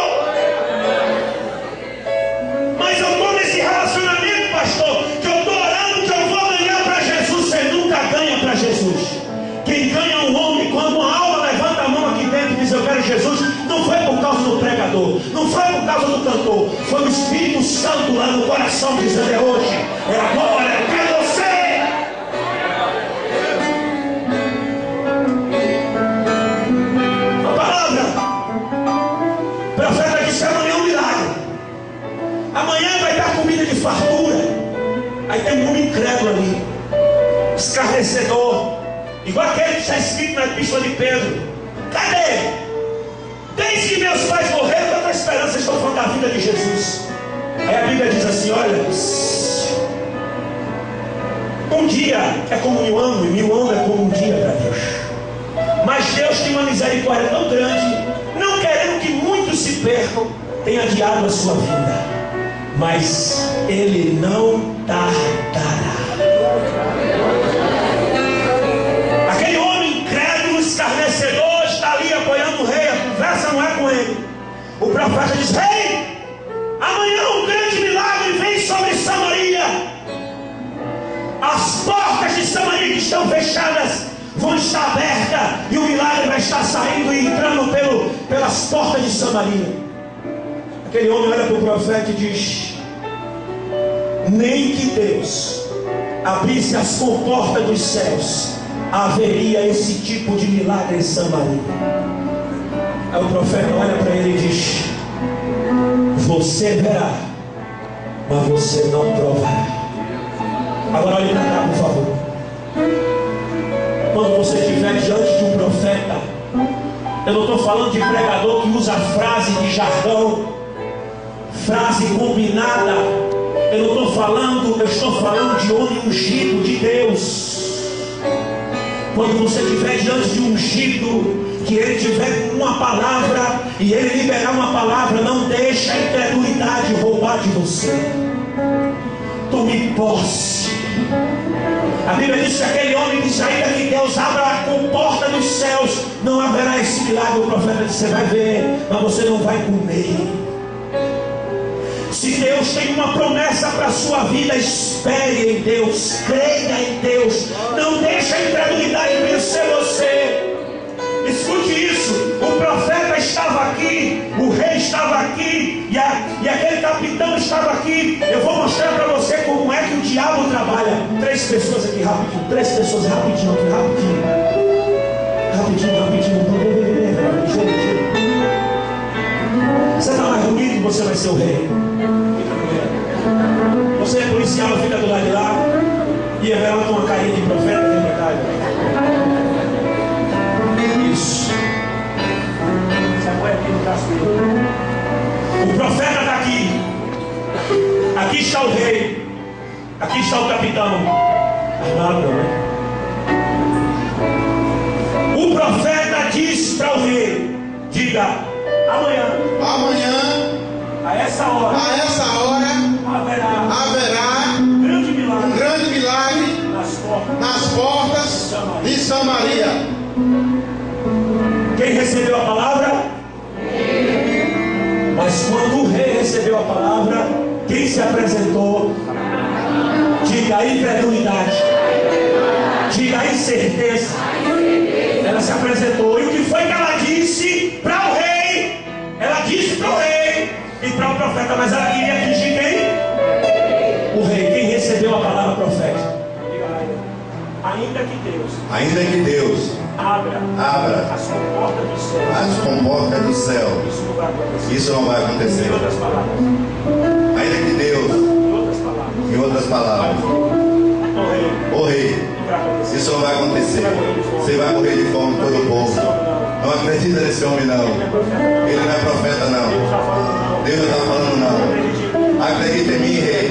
Mas eu estou nesse relacionamento, pastor, que eu estou orando que eu vou ganhar para Jesus. Você nunca ganha para Jesus. Quem ganha um homem, quando uma alma levanta a mão aqui dentro e diz: eu quero Jesus, não foi por causa do pregador, não foi por causa do cantor, foi o Espírito Santo lá no coração dizendo: é hoje, é agora, eu quero você. Amanhã vai dar comida de fartura. Aí tem um homem incrédulo ali, escarnecedor, igual aquele que está escrito na epístola de Pedro. Cadê? Desde que meus pais morreram, eu estou esperando. Vocês estão falando da vida de Jesus. Aí a Bíblia diz assim: olha, um dia é como 1000 anos, e 1000 anos é como um dia para Deus. Mas Deus tem uma misericórdia tão grande, não querendo que muitos se percam, tem adiado a sua vida, mas Ele não tardará. Aquele homem incrédulo, escarnecedor, está ali apoiando o rei. A conversa não é com ele. O profeta diz: rei, amanhã um grande milagre vem sobre Samaria. As portas de Samaria que estão fechadas vão estar abertas, e o milagre vai estar saindo e entrando pelas portas de Samaria. Aquele homem olha para o profeta e diz: nem que Deus abrisse as comportas dos céus, haveria esse tipo de milagre em Samaria. Aí o profeta olha para ele e diz: você verá, mas você não provará. Agora olhe para cá, por favor. Quando você estiver diante de um profeta, eu não estou falando de pregador que usa frase de jargão, frase combinada. Eu não estou falando, eu estou falando de homem ungido de Deus. Quando você estiver diante de um ungido, que ele tiver uma palavra e ele liberar uma palavra, não deixe a incredulidade roubar de você. tome posse. A Bíblia diz que aquele homem disse: ainda que Deus abra a comporta dos céus, não haverá esse milagre. O profeta disse: você vai ver, mas você não vai comer. Se Deus tem uma promessa para a sua vida, espere em Deus, creia em Deus, não deixe a incredulidade vencer você. Escute isso: o profeta estava aqui, o rei estava aqui, e aquele capitão estava aqui. Eu vou mostrar para você como é que o diabo trabalha. 3 pessoas aqui, rapidinho, 3 pessoas, rapidinho aqui, rapidinho. Você está mais bonito, você vai ser o rei. Você é policial, fica do lado de lá e revela uma carinha de profeta, de verdade. Isso. Você põe aqui no braço dele. O profeta está aqui. Aqui está o rei. Aqui está o capitão. Armado, né? O profeta diz para o rei: diga, amanhã, a essa hora, haverá um grande milagre nas portas de Samaria. Quem recebeu a palavra? Mas quando o rei recebeu a palavra, quem se apresentou? Diga a incredulidade, diga a incerteza. Ela se apresentou. E o que foi que ela disse para o rei? Ela disse para o rei e para o profeta, mas ela queria atingir quem? O rei. Quem recebeu a palavra profética? Ainda que Deus abra as comportas do céu, isso não vai acontecer. Ainda que Deus, em outras palavras, o rei, isso não vai acontecer. Você vai morrer de fome, todo o povo. Não acredita nesse homem, não. Ele não é profeta, não. Deus não está falando, não. Acredita em mim, rei.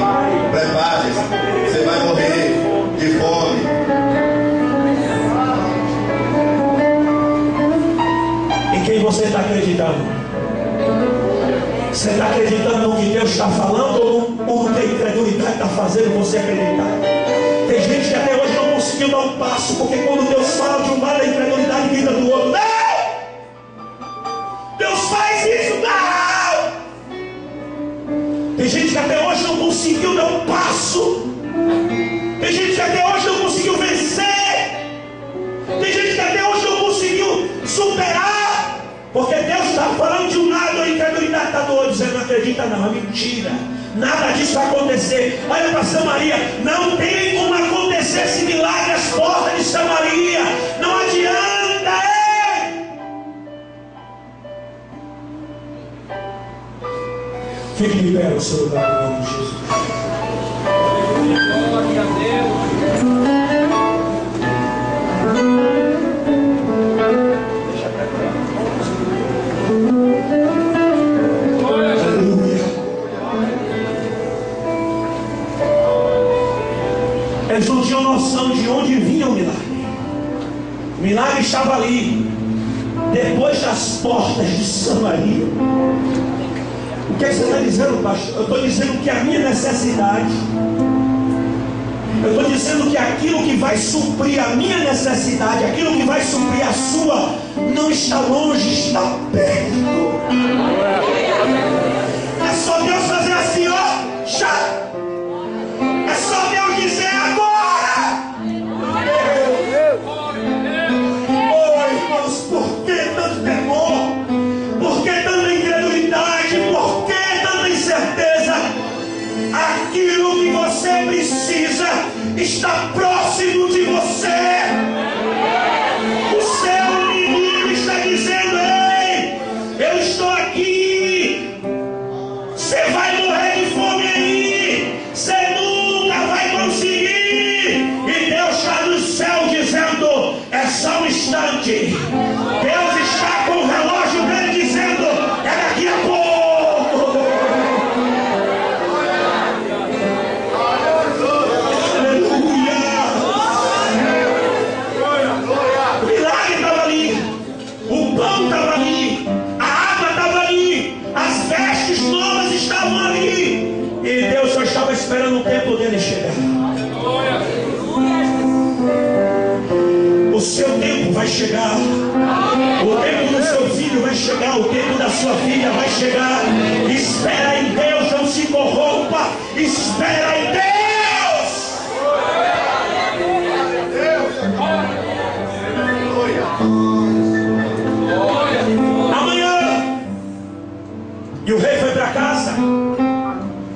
Prepare-se. Você vai morrer de fome. Em quem você está acreditando? Você está acreditando no que Deus está falando ou no que a incredulidade está fazendo você acreditar? Tem gente que até hoje não conseguiu dar um passo, porque quando Deus fala de um lado, a incredulidade grita do outro: não! Deus faz isso, não! Tem gente que até hoje não conseguiu dar um passo. Tem gente que até hoje não conseguiu vencer. Tem gente que até hoje não conseguiu superar, porque Deus está falando de um lado, a incredulidade está do outro, dizendo: não acredita não, é mentira, nada disso vai acontecer. Olha para Samaria, não tem como acontecer esse milagre às portas de Samaria, não adianta, ei! Fique de pé no seu lugar, em nome de Jesus. Glória a Deus. Eles não tinham noção de onde vinha o milagre. O milagre estava ali, depois das portas de Samaria. O que você está dizendo, pastor? Eu estou dizendo que a minha necessidade, eu estou dizendo que aquilo que vai suprir a minha necessidade, aquilo que vai suprir a sua, não está longe, está perto. É só Deus fazer assim, ó, já. É só Deus dizer agora. Oh, irmãos, por que tanto temor? Por que tanta incredulidade? Por que tanta incerteza? Aquilo que você precisa está próximo de você. O seu inimigo está dizendo: ei, eu estou aqui. Você vai morrer de fome aí. Você nunca vai conseguir. E Deus está no céu dizendo: é só um instante. Deus está com o relógio dele dizendo: é daqui a pouco. Aleluia. chegar. O tempo do seu filho vai chegar. O tempo da sua filha vai chegar. Espera em Deus, não se corrompa. Espera em Deus. Amanhã. E o rei foi para casa.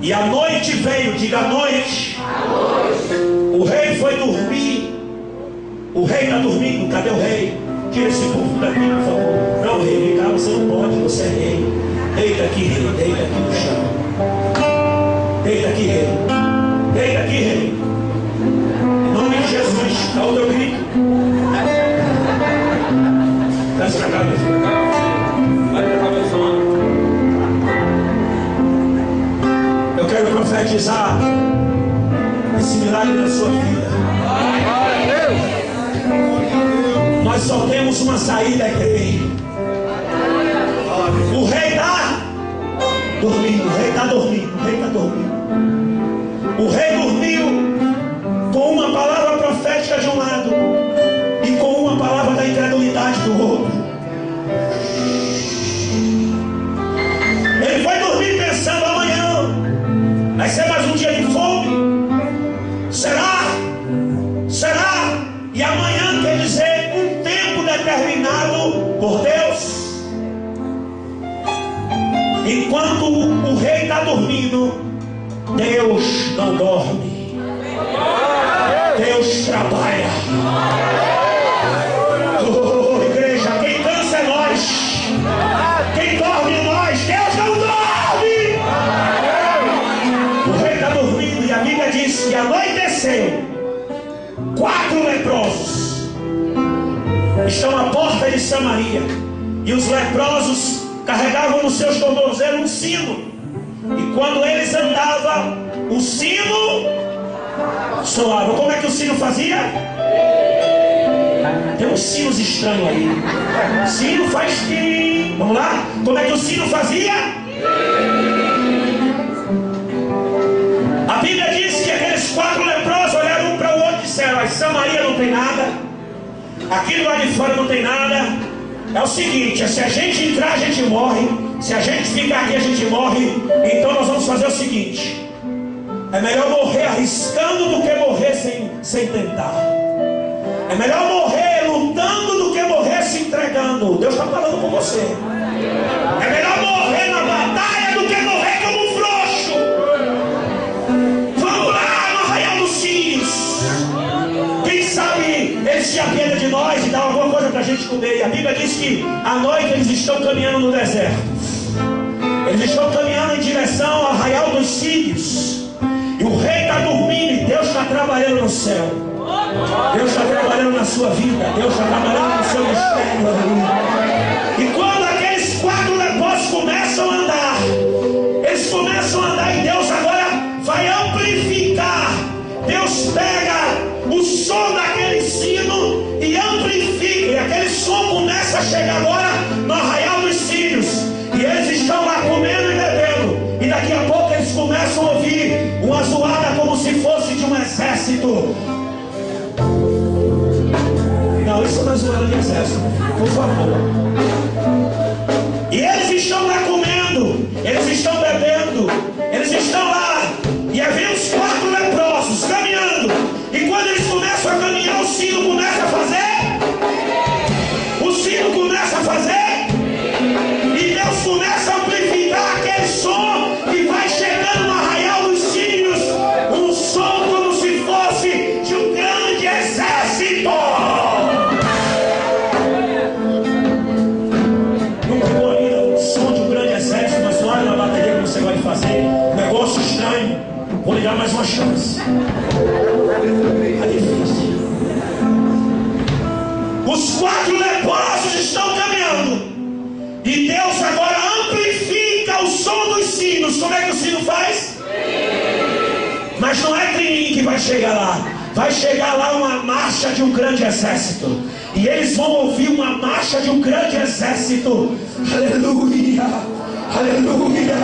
E a noite veio. Diga a noite. O rei foi dormir. O rei está dormindo. Cadê o rei? Tira esse povo daqui, por favor. Não, rei, vem cá, você não pode, você é rei. Deita aqui, rei, deita aqui no chão. Deita aqui, rei. Deita aqui, rei. Em nome de Jesus, dá o teu grito. Desce pra cá, meu filho. Vai pra cá, meu filho. Eu quero profetizar esse milagre na sua vida. Nós só temos uma saída, é crer. O rei está dormindo, o rei está dormindo, o rei está dormindo. O rei dormiu com uma palavra profética de um lado e com uma palavra da incredulidade do outro. Ele foi dormir pensando: amanhã vai ser mais um dia de fome. Será? Será? E amanhã quer dizer um tempo determinado por Deus. Enquanto o rei está dormindo, Deus não dorme. Deus trabalha. Oh, igreja, quem cansa é nós. Quem dorme é nós. Deus não dorme. O rei está dormindo e a Bíblia diz que anoiteceu. 4 leprosos estão à porta de Samaria. E os leprosos carregavam nos seus tornozelos um sino. E quando eles andavam, o sino soava. Como é que o sino fazia? Tem uns sinos estranhos aí. O sino faz tim. Vamos lá? Como é que o sino fazia? A Bíblia diz que aqueles 4 leprosos olharam um para o outro e disseram: Samaria não tem nada, aqui do lado de fora não tem nada. É o seguinte: se a gente entrar a gente morre, se a gente ficar aqui a gente morre. Então nós vamos fazer o seguinte: é melhor morrer arriscando do que morrer sem tentar. É melhor morrer lutando do que morrer se entregando. Deus está falando com você. É melhor morrer na batalha do que morrer como um frouxo. Vamos lá no Arraial dos Sírios. Quem sabe eles se apiedam de nós e dão alguma coisa para a gente comer. E a Bíblia diz que à noite eles estão caminhando no deserto. Eles estão caminhando em direção ao Arraial dos Sírios. E o rei está dormindo e Deus está trabalhando no céu. Deus está trabalhando na sua vida. Deus está trabalhando no seu mistério. E quando aqueles 4 leprosos começam a andar, eles começam a andar e Deus agora vai amplificar. Deus pega o som daquele sino e amplifica. E aquele som começa a chegar agora no Arraial dos Sírios. E eles estão lá comendo e bebendo. E daqui a pouco eles começam a ouvir uma zoada como se fosse de um exército. Não, isso não é zoada de exército, por favor. E eles estão lá comendo, eles estão bebendo, eles estão lá. E aí vem os 4 leprosos caminhando. E quando eles começam a caminhar, o sino começa a fazer. O sino começa a fazer. E Deus começa a amplificar aquele som e vai chegando no Arraial dos Sírios. Um som como se fosse de um grande exército. Nunca vou ainda o som de um grande exército, mas olha na bateria que você vai fazer. Negócio estranho. Vou ligar mais uma chance. É difícil. Os 4 leprosos estão caminhando. E Deus agora amplifica o som dos sinos. Como é que o sino faz? Mas não é trininho que vai chegar lá. Vai chegar lá uma marcha de um grande exército. E eles vão ouvir uma marcha de um grande exército. Aleluia! Aleluia!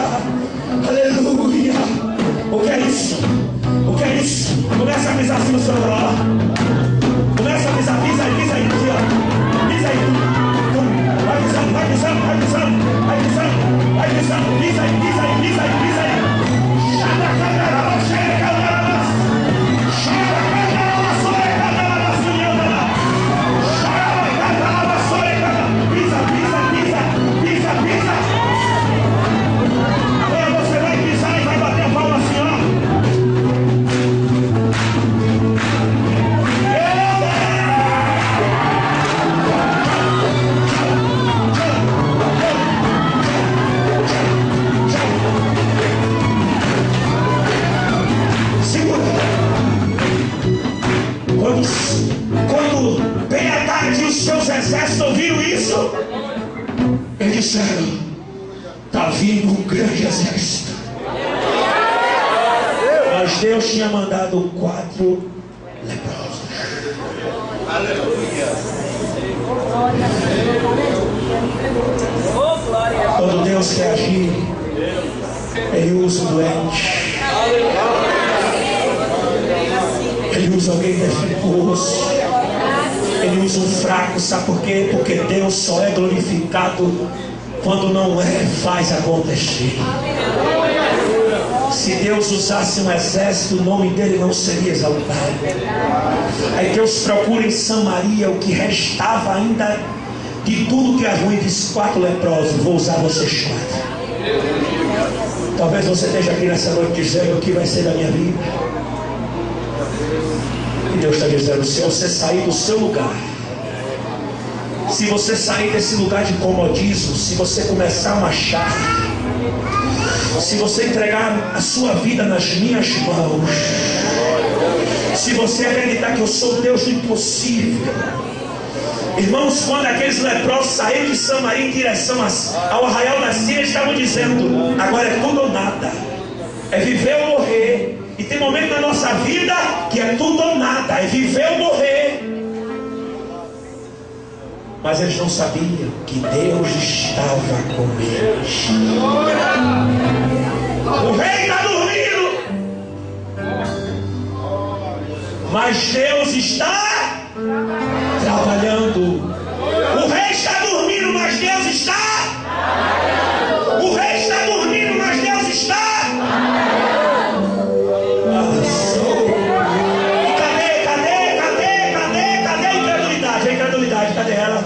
Aleluia! O que é isso? O que é isso? Começa a pisar assim no celular. Começa a pisar, pisa aí, pisa aí, pisa aí. exército ouviram isso, eles disseram: está vindo um grande exército. Mas Deus tinha mandado 4 leprosos.
Aleluia.
Quando Deus quer agir, Ele usa o doente, Ele usa alguém defeituoso, Ele usa um fraco. Sabe por quê? Porque Deus só é glorificado quando não faz acontecer. Se Deus usasse um exército, o nome dele não seria exaltado. Aí Deus procura em Samaria o que restava ainda de tudo que é ruim. Diz: 4 leprosos, vou usar vocês 4. Talvez você esteja aqui nessa noite dizendo: o que vai ser da minha vida? E Deus está dizendo: se você sair do seu lugar, se você sair desse lugar de comodismo, se você começar a marchar, se você entregar a sua vida nas minhas mãos, se você acreditar que eu sou o Deus do impossível. Irmãos, quando aqueles leprosos saíram de Samaria em direção ao arraial da Síria, estavam dizendo: agora é tudo ou nada, é viver ou morrer. E tem momento na nossa vida que é tudo ou nada, é viver ou morrer. Mas eles não sabiam que Deus estava com eles. O rei está dormindo, mas Deus está trabalhando. O rei está dormindo, mas Deus está. O rei está dormindo, mas Deus está. Cadê a incredulidade? A incredulidade, cadê ela?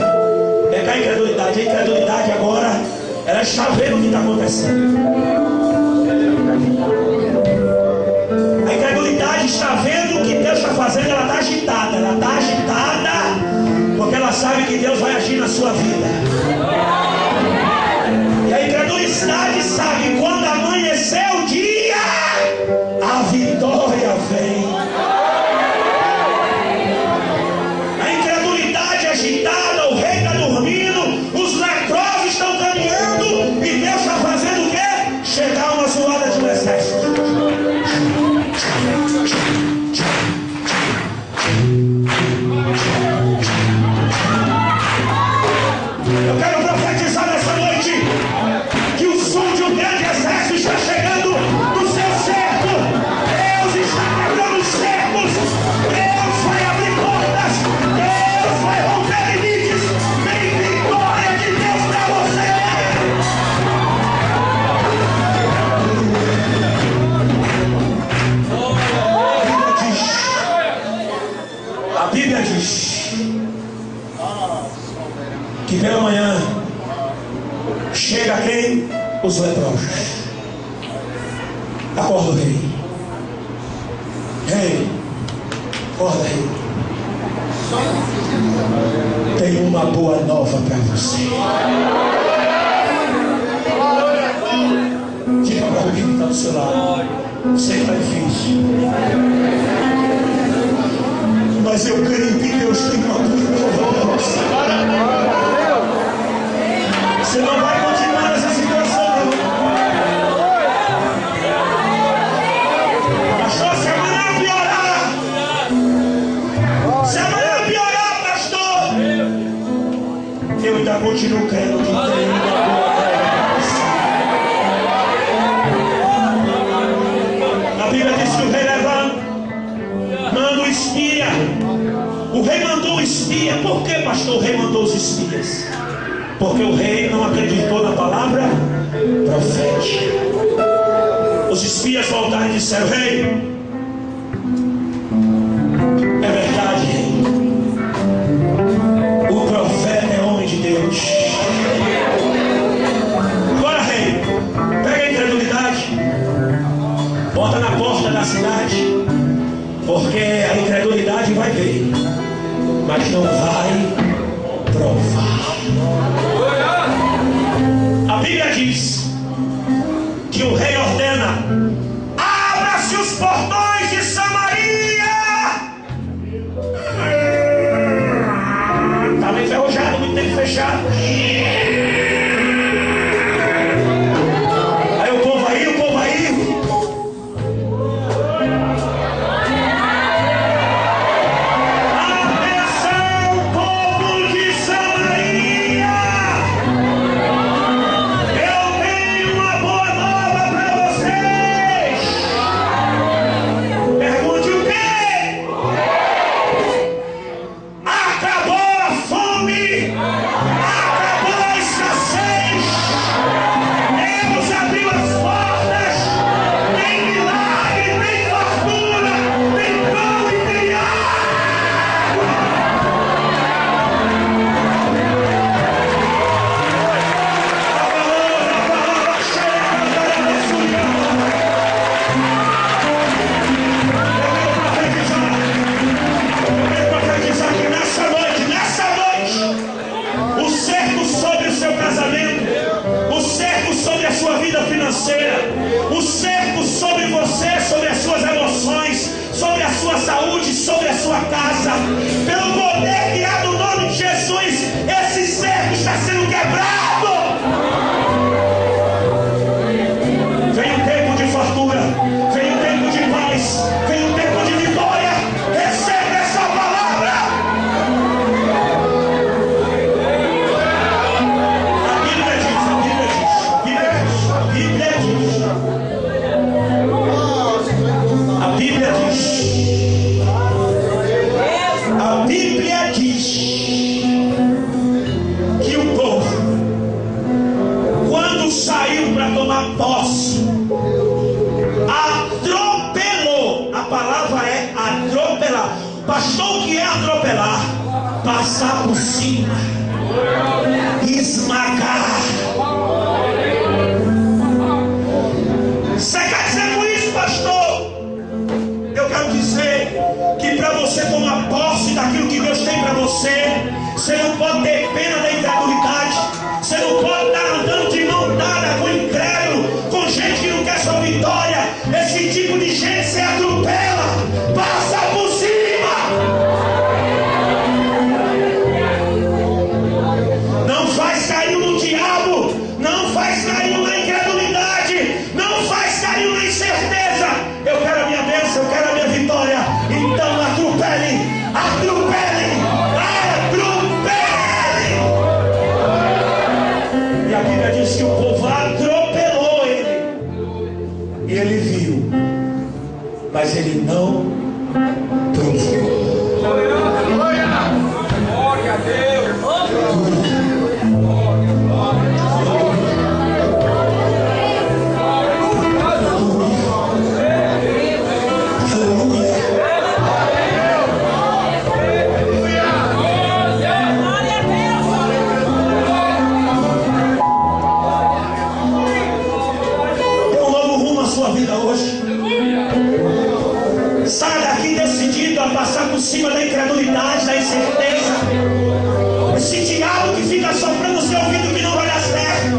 É a incredulidade. A incredulidade agora, ela está vendo o que está acontecendo. A incredulidade está vendo o que Deus está fazendo. Ela está agitada. Ela está agitada porque ela sabe que Deus vai agir na sua vida. E a incredulidade sabe que quando amanhecer o dia, a vitória vem. A incredulidade agitada, o rei está dormindo, os leprosos estão caminhando, e Deus está fazendo o quê? Chegar uma zoada de um exército. Eu quero profetizar nessa noite que o som de um grande exército está chegando no seu cerco. Deus está quebrando os cercos. Deus vai abrir portas. Deus vai romper limites. Vem vitória de Deus para você. A Bíblia diz que pela manhã chega quem? Os leprosos. Acorda o rei. Rei, acorda, rei. Tem uma boa nova para você. Diga para alguém que está do seu lado: sei que está difícil, mas eu creio que Deus tem uma boa nova para você. Você não vai continuar nessa situação, não. Pastor, se amanhã piorar, se amanhã piorar, pastor, eu ainda continuo crendo que tem uma boa nova. A Bíblia diz que o rei levanta, manda o espia. O rei mandou o espia. Por que, pastor, o rei mandou os espias? Porque o rei não acreditou na palavra profética. Os espias voltaram e disseram: rei, é verdade, rei, o profeta é homem de Deus. Agora, rei, pega a incredulidade, bota na porta da cidade, porque a incredulidade vai ver, mas não vai provar. A Bíblia diz que o rei ordena: abra-se os portões de Samaria. Estava enferrujado. tem que fechar. Aí o povo aí. O cerco sobre você, sobre as suas emoções, sobre a sua saúde, sobre a sua casa. Pelo poder que há no nome de Jesus, esse cerco está sendo quebrado. Vem um tempo de fartura, vem um tempo de paz, vem um tempo de vitória. Receba essa palavra. A Bíblia diz. A Bíblia diz que o povo, quando saiu para tomar posse, atropelou. A palavra é atropelar. Pastor, o que é atropelar? Passar por cima, esmagar. Você quer dizer com isso, pastor? Eu quero dizer que para você tomar posse daquilo que Deus tem para você, você não pode ter pena da incredulidade. Você não pode estar andando de mão dada com incrédulo, com gente que não quer sua vitória. Esse tipo de gente você atropela, passa por cima. Não faz carinho no diabo, não faz carinho na incredulidade, não faz carinho na incerteza. Eu quero a minha bênção, eu quero a minha vitória. Então atropelem. E a Bíblia diz que o povo atropelou ele. E ele viu, mas ele não provou.
Glória a Deus.
Sai daqui decidido a passar por cima da incredulidade, da incerteza. Esse diabo que fica soprando o seu ouvido que não vai dar certo.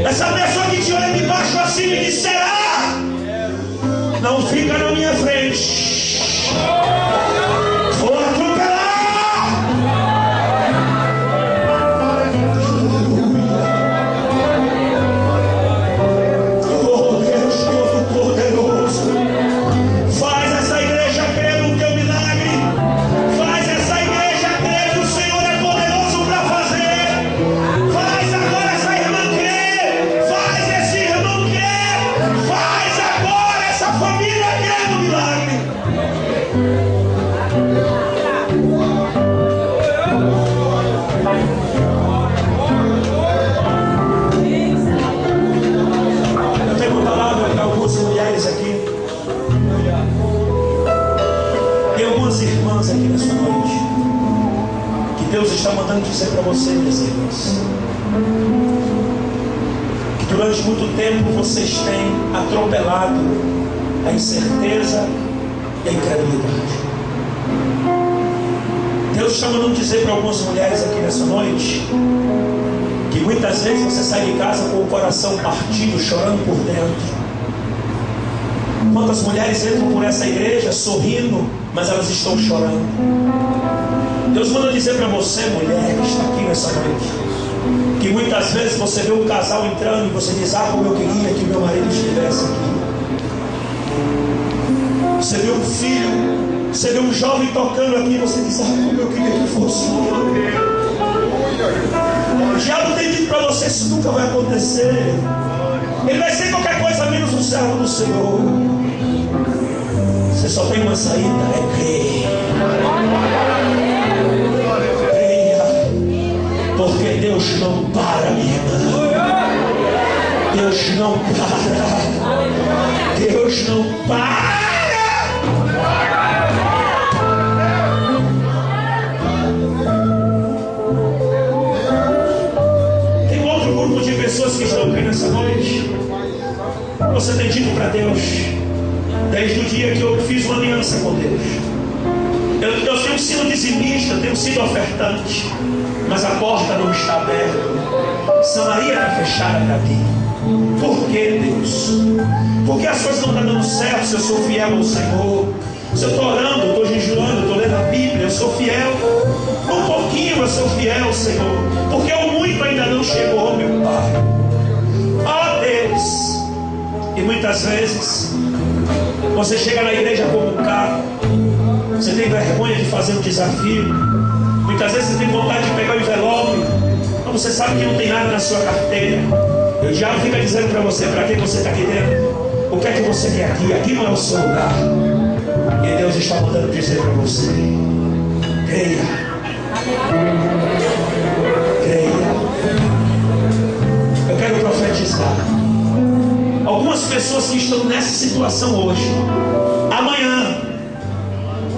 Essa pessoa que te olha de baixo acima e diz: será? Não fica na minha frente. Vou atropelar. Irmãs aqui nessa noite, que Deus está mandando dizer para vocês, minhas irmãs, que durante muito tempo vocês têm atropelado a incerteza e a incredulidade. Deus está mandando dizer para algumas mulheres aqui nessa noite que muitas vezes você sai de casa com o coração partido, chorando por dentro. Quantas mulheres entram por essa igreja sorrindo, mas elas estão chorando. Deus manda dizer para você, mulher, que está aqui nessa noite, que muitas vezes você vê um casal entrando e você diz: ah, como eu queria que meu marido estivesse aqui. Você vê um filho, você vê um jovem tocando aqui e você diz: ah, como eu queria que fosse. O diabo tem dito para você: isso nunca vai acontecer. Ele vai ser qualquer coisa menos um servo do Senhor. Você só tem uma saída, é crer. Creia, porque Deus não para, minha irmã. Deus não para. Deus não para. Tem outro grupo de pessoas que estão aqui nessa noite. Você tem dito para Deus, desde o dia que eu fiz uma aliança com Deus, eu tenho sido dizimista, tenho sido ofertante, mas a porta não está aberta. Samaria está fechada para mim. Por que, Deus? Porque as coisas não estão dando certo se eu sou fiel ao Senhor. Se eu estou orando, estou jejuando, estou lendo a Bíblia, eu sou fiel. Um pouquinho eu sou fiel, Senhor, porque o muito ainda não chegou, meu Pai. Ó Deus. E muitas vezes você chega na igreja como um carro, você tem vergonha de fazer um desafio. Muitas vezes você tem vontade de pegar o envelope, mas você sabe que não tem nada na sua carteira. E o diabo fica dizendo para você: para que você está aqui dentro? O que é que você quer aqui? Aqui não é o seu lugar. E Deus está mandando dizer para você: creia. Creia. Eu quero profetizar. Algumas pessoas que estão nessa situação hoje, amanhã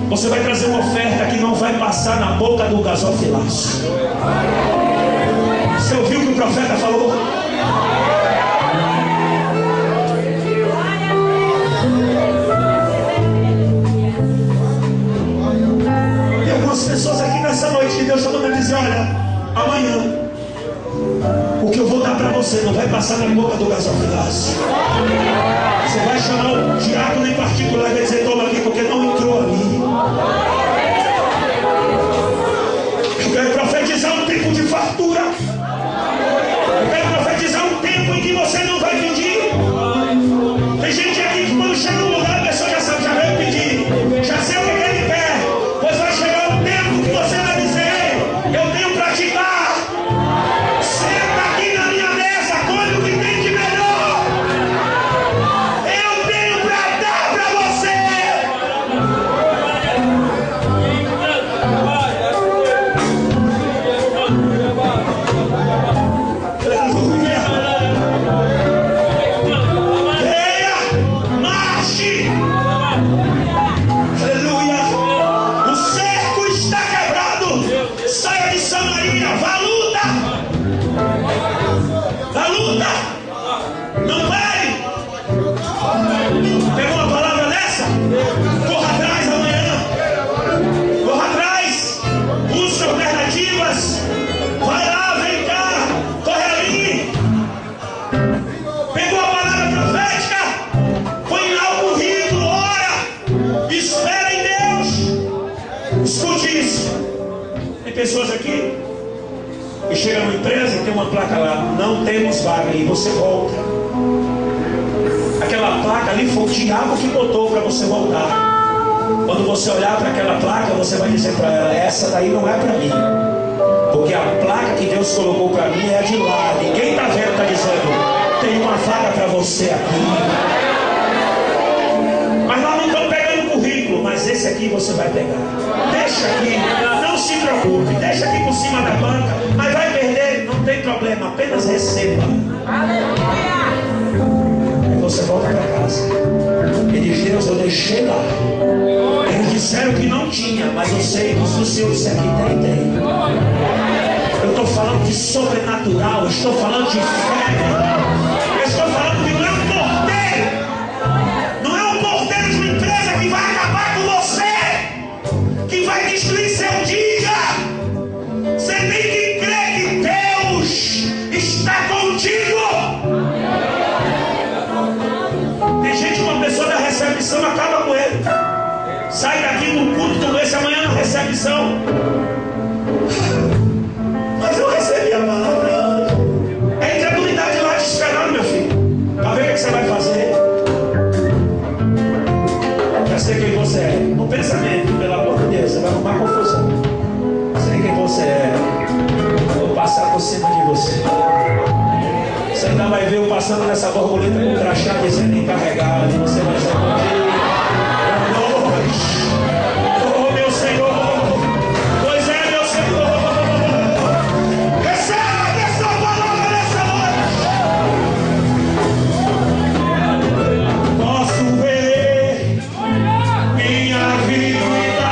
você vai trazer uma oferta que não vai passar na boca do gasofilaço. Você ouviu o que o profeta falou? Tem algumas pessoas aqui nessa noite que Deus está mandando dizer: olha, amanhã o que eu vou dar para você não vai passar na boca do gasofilaço. Você vai chamar o diácono em particular e vai dizer: toma aqui, porque não entrou ali. Eu quero profetizar um tempo de fartura. Eu quero profetizar um tempo em que você não vai pedir. Tem gente aqui que quando chega no lugar a pessoa já sabe, já veio pedir, já sei o que ele quer. Pois vai chegar um tempo que você vai dizer: eu tenho para te dar. Pessoas aqui que chegam numa empresa e tem uma placa lá: não temos vaga, e você volta. Aquela placa ali foi o diabo que botou para você voltar. Quando você olhar para aquela placa, você vai dizer para ela: essa daí não é para mim, porque a placa que Deus colocou para mim é a de lá. Ninguém está vendo, está dizendo: tem uma vaga para você aqui. Mas nós não estamos pegando currículo, mas esse aqui você vai pegar. Deixa aqui, não se preocupe, deixa aqui por cima da banca, mas vai perder, não tem problema, apenas receba. Aleluia! Aí você volta para casa e diz: Deus, eu deixei lá. Eles disseram que não tinha, mas eu sei que se o Senhor disser que tem. Eu estou falando de sobrenatural, eu estou falando de fé, eu estou falando que não é um porteiro, não é um porteiro de uma empresa que vai acabar com você, que vai destruir seu dia. Você tem que crer que Deus está contigo. Tem gente que uma pessoa da recepção acaba com ele. Sai daqui num culto como esse amanhã na recepção. passando nessa borboleta com o crachá dizendo encarregado. Você vai ser oh, meu Senhor. Pois é, meu Senhor. Recebe essa palavra nessa noite. Posso ver minha vida,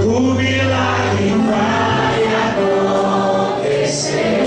o milagre vai acontecer.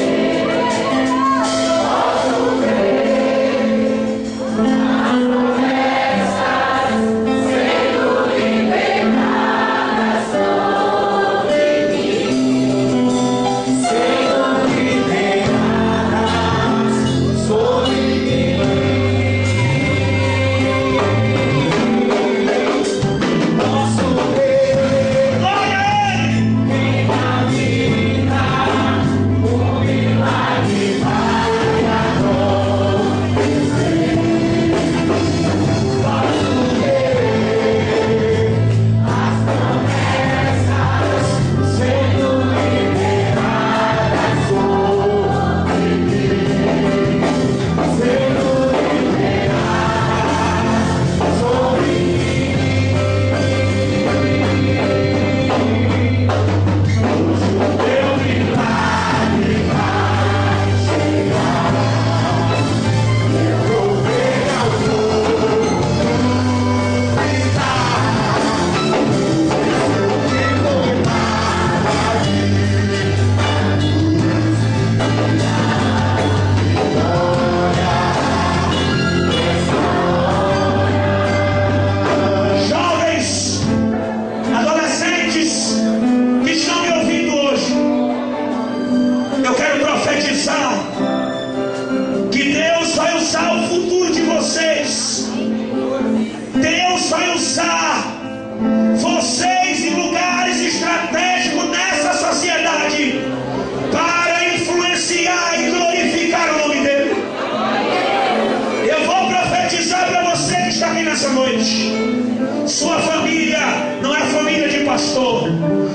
Sua família não é família de pastor,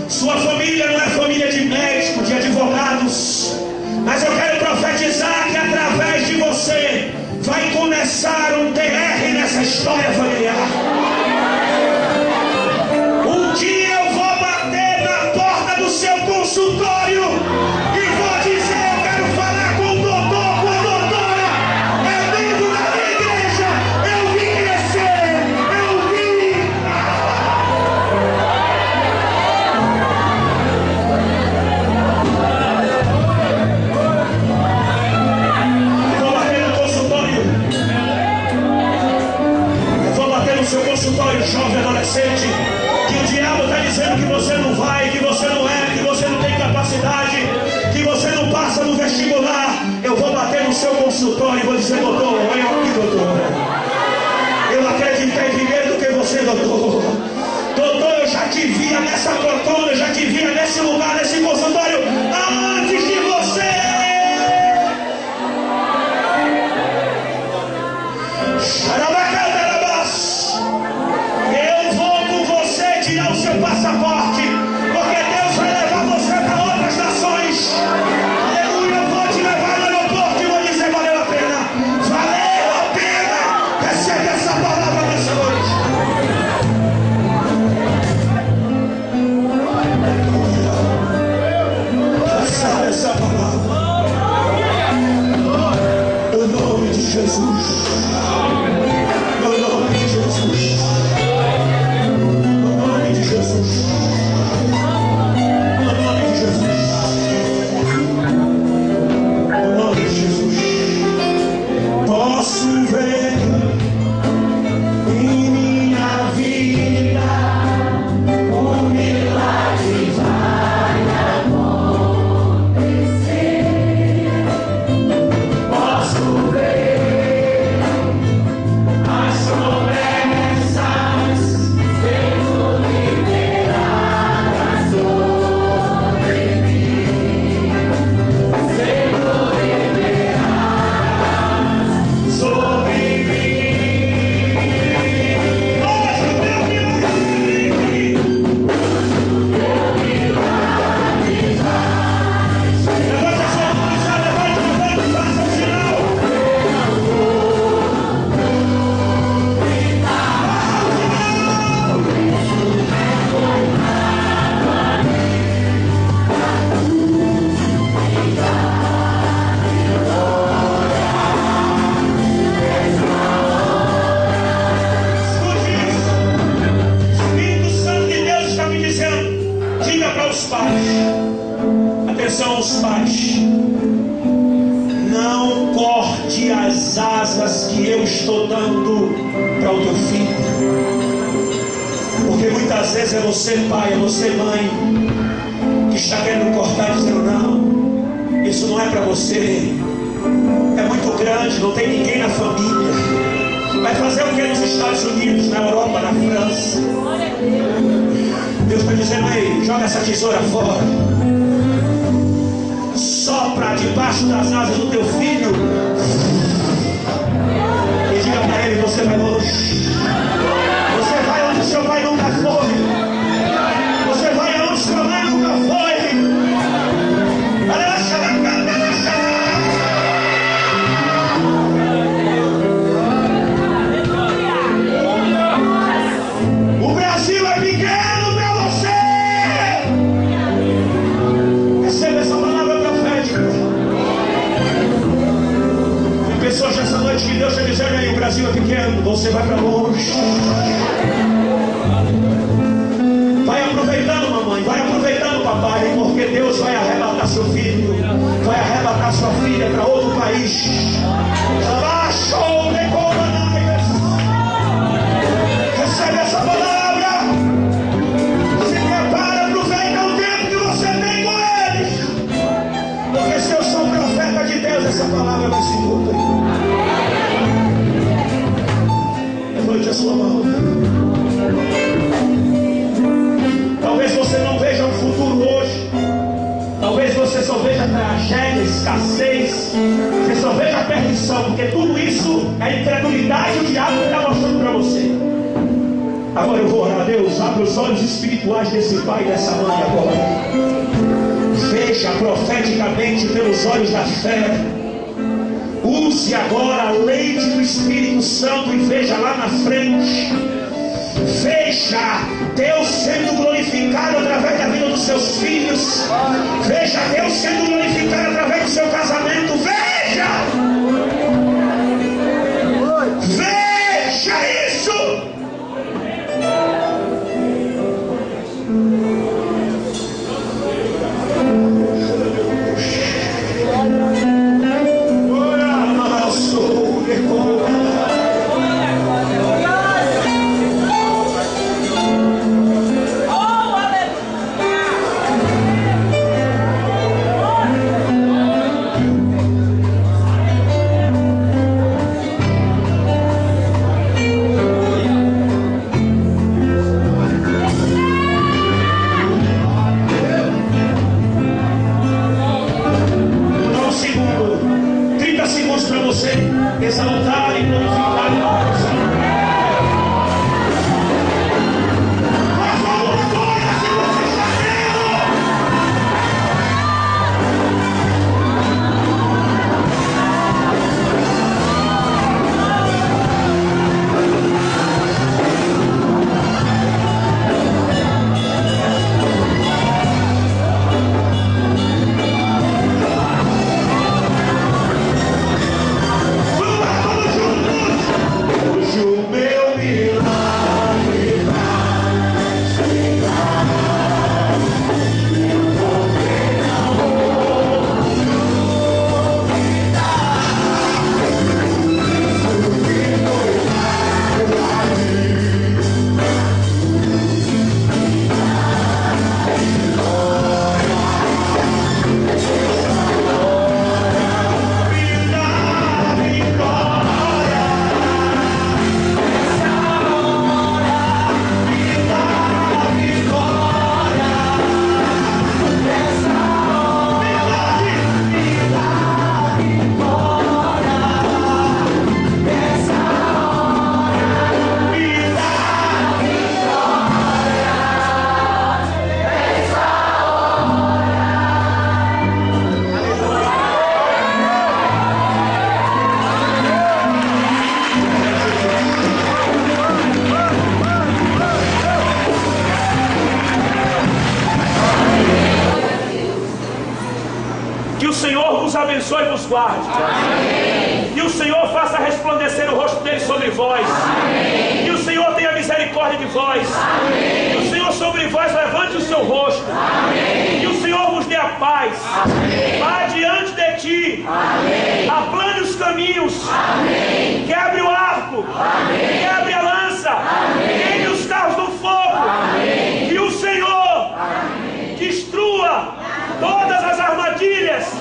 sua família não é família de médicos, de advogados, mas eu quero profetizar que através de você vai começar um TR nessa história familiar. Um dia eu vou bater na porta do seu consultório e vou dizer: eu quero falar com o doutor, com a doutora, é membro da minha igreja, eu vim crescer, eu vim. Eu vou bater no consultório, eu vou bater no seu consultório, jovem adolescente, que o diabo está dizendo que você não vai, que você não é, que você não tem capacidade, que você não passa no vestibular. Eu vou bater no seu consultório e vou dizer: doutor, olha aqui, doutor, eu acreditei primeiro do que você, doutor. Doutor, eu já te via nessa poltrona, eu já te via nesse lugar, nesse consultório, antes de você. Eu vou com você tirar o seu passaporte, porque Deus vai levar você para outras nações. Aleluia, eu vou te levar no aeroporto e vou dizer: valeu a pena, valeu a pena. Recebe essa palavra nessa noite. Recebe essa palavra no nome de Jesus. No nome de Jesus. No nome de Jesus. No nome de Jesus. No nome de Jesus. Posso ver em minha vida o milagre vai acontecer. Posso ver atenção aos pais. Não corte as asas que eu estou dando para o teu filho. Porque muitas vezes é você pai, é você mãe, que está querendo cortar e dizendo: não, isso não é para você, é muito grande, não tem ninguém na família. Vai fazer o que nos Estados Unidos, na Europa, na França? Deus está dizendo: aí, joga essa tesoura fora, sopra debaixo das asas do teu filho e diga para ele: você vai longe, você vai onde seu pai nunca foi, você vai onde sua mãe nunca foi. O Brasil é pequeno para você. Receba essa palavra profética. Tem pessoas nessa noite que Deus está dizendo: aí, o Brasil é pequeno, você vai para longe. Vai aproveitando, mamãe, vai aproveitando, papai, porque Deus vai arrebatar seu filho, vai arrebatar sua filha para outro país. Recebe essa palavra. Se prepara, aproveita o tempo que você tem com eles, porque se eu sou profeta de Deus, essa palavra vai se cumprir. Levante a sua mão. Talvez você não veja um futuro hoje. Talvez você só veja tragédia, escassez. Você só veja perdição, porque tudo isso é incredulidade. O diabo está mostrando para você. Agora eu vou orar a Deus. Abre os olhos espirituais desse pai e dessa mãe agora. Veja profeticamente pelos olhos da fé. Use agora a lente do Espírito Santo e veja lá na frente. Veja Deus sendo glorificado através da vida dos seus filhos. Veja Deus sendo glorificado através do seu casamento. Veja! Veja isso! Exaltar e glorificar a Deus. Mas alguma coisa se você está abençoe e vos guarde. Amém. E o Senhor faça resplandecer o rosto dele sobre vós. Amém. E o Senhor tenha misericórdia de vós. Amém. E o Senhor sobre vós levante o seu rosto. Amém. E o Senhor vos dê a paz.
Amém.
Vá diante de ti.
Amém.
Aplane os caminhos.
Amém.
Quebre o arco.
Amém.
Quebre a lança.
Amém.
Queime os carros do fogo.
Amém.
Que o Senhor
Amém.
destrua todas as armadilhas